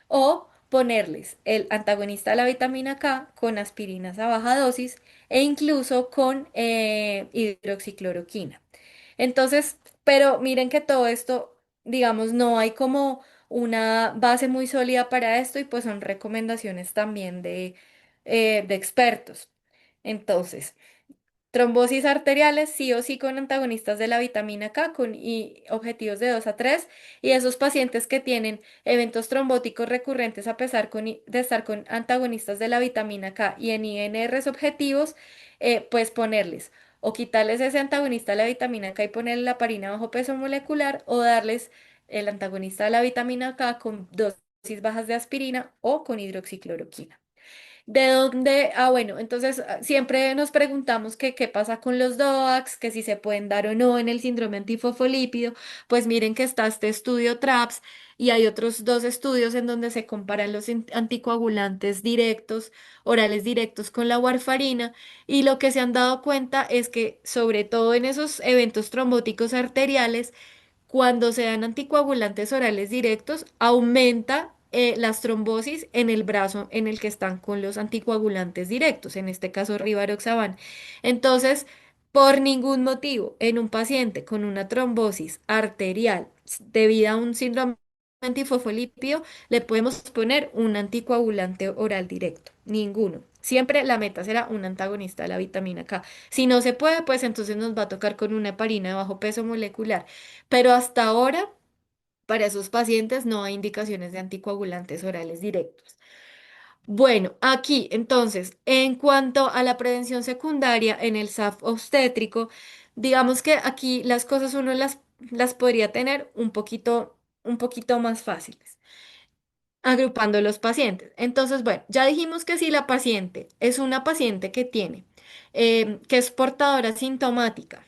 o ponerles el antagonista de la vitamina K con aspirinas a baja dosis e incluso con hidroxicloroquina. Entonces, pero miren que todo esto, digamos, no hay como una base muy sólida para esto y pues son recomendaciones también de expertos. Entonces, trombosis arteriales, sí o sí con antagonistas de la vitamina K y objetivos de 2 a 3 y esos pacientes que tienen eventos trombóticos recurrentes a pesar de estar con antagonistas de la vitamina K y en INRs objetivos, pues ponerles o quitarles ese antagonista de la vitamina K y ponerle la parina bajo peso molecular o darles el antagonista de la vitamina K con dosis bajas de aspirina o con hidroxicloroquina. ¿De dónde? Ah, bueno, entonces siempre nos preguntamos que qué pasa con los DOACs, que si se pueden dar o no en el síndrome antifosfolípido. Pues miren que está este estudio TRAPS y hay otros dos estudios en donde se comparan los anticoagulantes directos, orales directos con la warfarina y lo que se han dado cuenta es que sobre todo en esos eventos trombóticos arteriales, cuando se dan anticoagulantes orales directos, aumenta las trombosis en el brazo en el que están con los anticoagulantes directos, en este caso Rivaroxaban. Entonces, por ningún motivo, en un paciente con una trombosis arterial debida a un síndrome antifosfolípido, le podemos poner un anticoagulante oral directo. Ninguno. Siempre la meta será un antagonista de la vitamina K. Si no se puede, pues entonces nos va a tocar con una heparina de bajo peso molecular. Pero hasta ahora, para esos pacientes no hay indicaciones de anticoagulantes orales directos. Bueno, aquí entonces, en cuanto a la prevención secundaria en el SAF obstétrico, digamos que aquí las cosas uno las podría tener un poquito más fáciles agrupando los pacientes. Entonces, bueno, ya dijimos que si la paciente es una paciente que tiene, que es portadora sintomática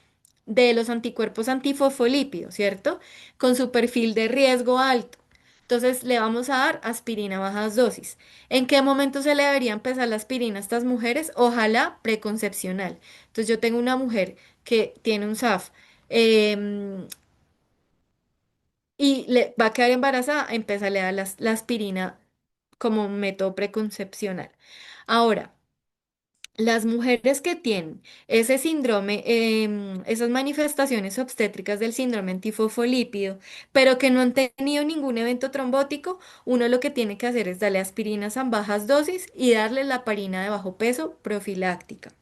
de los anticuerpos antifosfolípidos, ¿cierto? Con su perfil de riesgo alto. Entonces le vamos a dar aspirina a bajas dosis. ¿En qué momento se le debería empezar la aspirina a estas mujeres? Ojalá preconcepcional. Entonces yo tengo una mujer que tiene un SAF, em, y le va a quedar embarazada, empezarle a dar la aspirina como un método preconcepcional. Ahora, las mujeres que tienen ese síndrome, esas manifestaciones obstétricas del síndrome antifosfolípido, pero que no han tenido ningún evento trombótico, uno lo que tiene que hacer es darle aspirinas en bajas dosis y darle la parina de bajo peso profiláctica,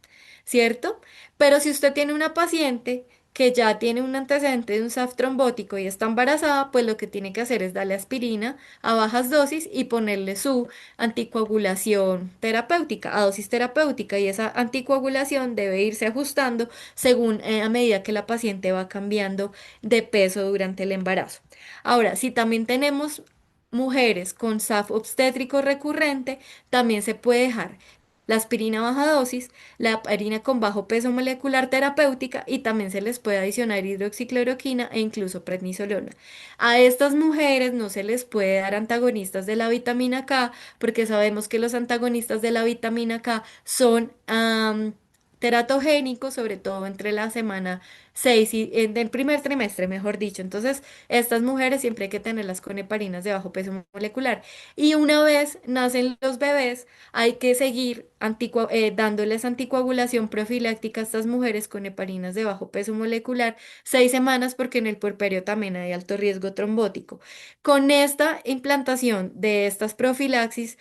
¿cierto? Pero si usted tiene una paciente que ya tiene un antecedente de un SAF trombótico y está embarazada, pues lo que tiene que hacer es darle aspirina a bajas dosis y ponerle su anticoagulación terapéutica, a dosis terapéutica, y esa anticoagulación debe irse ajustando según a medida que la paciente va cambiando de peso durante el embarazo. Ahora, si también tenemos mujeres con SAF obstétrico recurrente, también se puede dejar la aspirina a baja dosis, la aspirina con bajo peso molecular terapéutica, y también se les puede adicionar hidroxicloroquina e incluso prednisolona. A estas mujeres no se les puede dar antagonistas de la vitamina K porque sabemos que los antagonistas de la vitamina K son teratogénicos, sobre todo entre la semana 6 y del primer trimestre, mejor dicho. Entonces, estas mujeres siempre hay que tenerlas con heparinas de bajo peso molecular. Y una vez nacen los bebés, hay que seguir dándoles anticoagulación profiláctica a estas mujeres con heparinas de bajo peso molecular 6 semanas, porque en el puerperio también hay alto riesgo trombótico. Con esta implantación de estas profilaxis,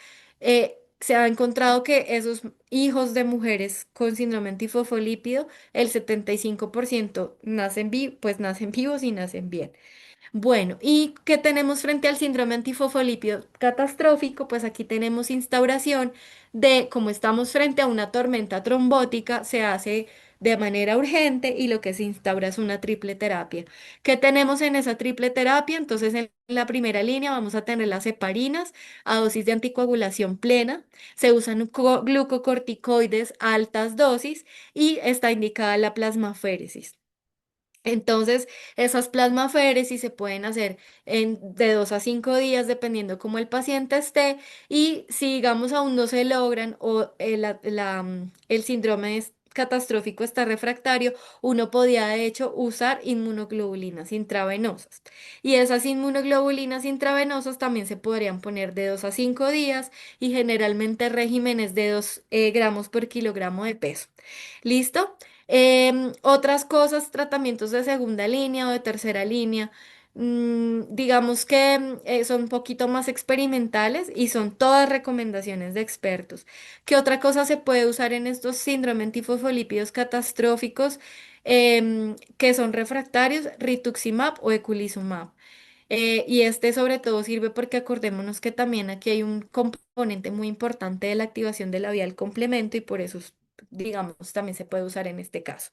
se ha encontrado que esos hijos de mujeres con síndrome antifosfolípido, el 75% pues nacen vivos y nacen bien. Bueno, ¿y qué tenemos frente al síndrome antifosfolípido catastrófico? Pues aquí tenemos instauración de, como estamos frente a una tormenta trombótica, se hace de manera urgente y lo que se instaura es una triple terapia. ¿Qué tenemos en esa triple terapia? Entonces, en la primera línea vamos a tener las heparinas a dosis de anticoagulación plena. Se usan glucocorticoides a altas dosis y está indicada la plasmaféresis. Entonces, esas plasmaféresis se pueden hacer de 2 a 5 días, dependiendo cómo el paciente esté. Y si, digamos, aún no se logran o el síndrome catastrófico está refractario, uno podía, de hecho, usar inmunoglobulinas intravenosas. Y esas inmunoglobulinas intravenosas también se podrían poner de 2 a 5 días, y generalmente regímenes de 2 gramos por kilogramo de peso. ¿Listo? Otras cosas, tratamientos de segunda línea o de tercera línea, digamos que son un poquito más experimentales y son todas recomendaciones de expertos. ¿Qué otra cosa se puede usar en estos síndromes antifosfolípidos catastróficos que son refractarios? Rituximab o eculizumab. Y este sobre todo sirve porque acordémonos que también aquí hay un componente muy importante de la activación de la vía del complemento, y por eso, digamos, también se puede usar en este caso.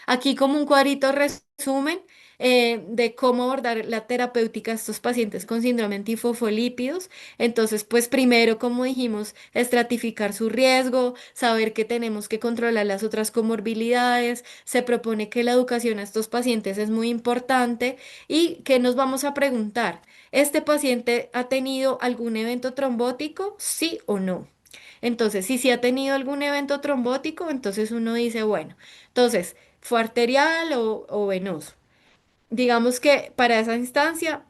Aquí como un cuadrito resumen de cómo abordar la terapéutica a estos pacientes con síndrome antifosfolípidos. Entonces, pues primero, como dijimos, estratificar su riesgo, saber que tenemos que controlar las otras comorbilidades. Se propone que la educación a estos pacientes es muy importante y que nos vamos a preguntar, ¿este paciente ha tenido algún evento trombótico? ¿Sí o no? Entonces, si sí ha tenido algún evento trombótico, entonces uno dice, bueno, entonces, ¿fue arterial o venoso? Digamos que para esa instancia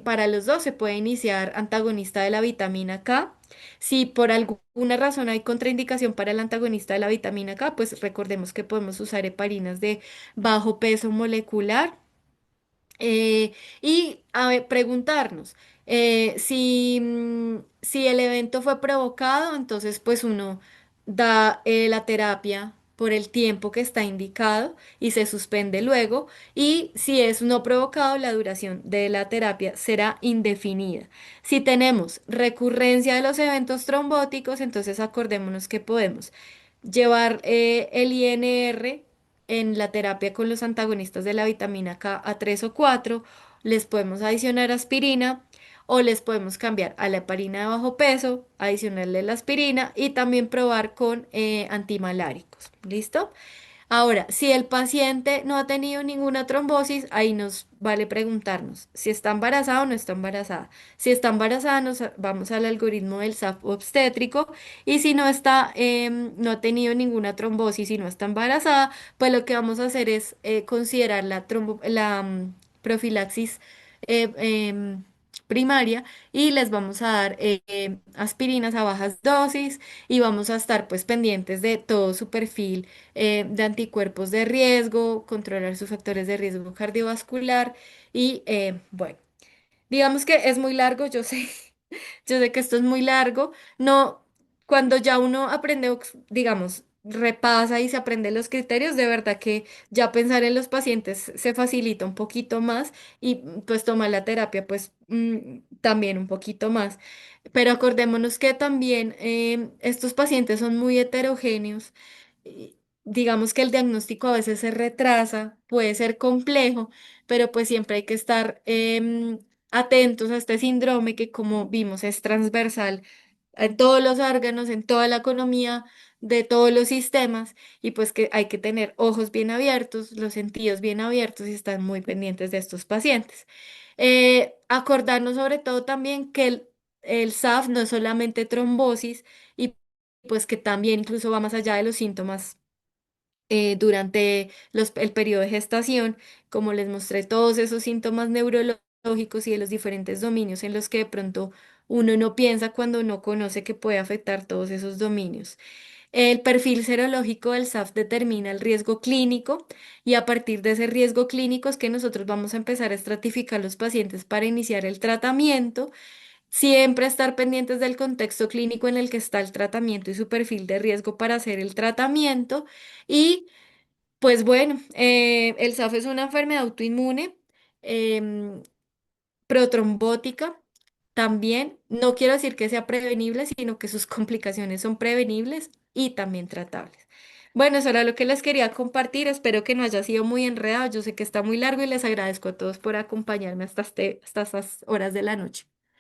para los dos se puede iniciar antagonista de la vitamina K. Si por alguna razón hay contraindicación para el antagonista de la vitamina K, pues recordemos que podemos usar heparinas de bajo peso molecular. Y a ver, preguntarnos si el evento fue provocado, entonces pues uno da la terapia por el tiempo que está indicado y se suspende luego. Y si es no provocado, la duración de la terapia será indefinida. Si tenemos recurrencia de los eventos trombóticos, entonces acordémonos que podemos llevar el INR en la terapia con los antagonistas de la vitamina K a 3 o 4, les podemos adicionar aspirina o les podemos cambiar a la heparina de bajo peso, adicionarle la aspirina y también probar con antimaláricos. ¿Listo? Ahora, si el paciente no ha tenido ninguna trombosis, ahí nos vale preguntarnos si está embarazada o no está embarazada. Si está embarazada, nos vamos al algoritmo del SAP obstétrico y si no está, no ha tenido ninguna trombosis y no está embarazada, pues lo que vamos a hacer es considerar la profilaxis eh, em, primaria y les vamos a dar aspirinas a bajas dosis y vamos a estar pues pendientes de todo su perfil de anticuerpos de riesgo, controlar sus factores de riesgo cardiovascular y bueno, digamos que es muy largo, yo sé, yo sé que esto es muy largo, no, cuando ya uno aprende, digamos, repasa y se aprende los criterios, de verdad que ya pensar en los pacientes se facilita un poquito más y pues tomar la terapia pues también un poquito más. Pero acordémonos que también estos pacientes son muy heterogéneos. y Digamos que el diagnóstico a veces se retrasa, puede ser complejo, pero pues siempre hay que estar atentos a este síndrome que como vimos es transversal en todos los órganos, en toda la economía de todos los sistemas y pues que hay que tener ojos bien abiertos, los sentidos bien abiertos y estar muy pendientes de estos pacientes. Acordarnos sobre todo también que el SAF no es solamente trombosis y pues que también incluso va más allá de los síntomas durante el periodo de gestación, como les mostré todos esos síntomas neurológicos y de los diferentes dominios en los que de pronto uno no piensa cuando no conoce que puede afectar todos esos dominios. El perfil serológico del SAF determina el riesgo clínico y a partir de ese riesgo clínico es que nosotros vamos a empezar a estratificar los pacientes para iniciar el tratamiento. Siempre estar pendientes del contexto clínico en el que está el tratamiento y su perfil de riesgo para hacer el tratamiento. Y pues bueno, el SAF es una enfermedad autoinmune, em, protrombótica. También, no quiero decir que sea prevenible, sino que sus complicaciones son prevenibles y también tratables. Bueno, eso era lo que les quería compartir. Espero que no haya sido muy enredado. Yo sé que está muy largo y les agradezco a todos por acompañarme hasta estas horas de la noche.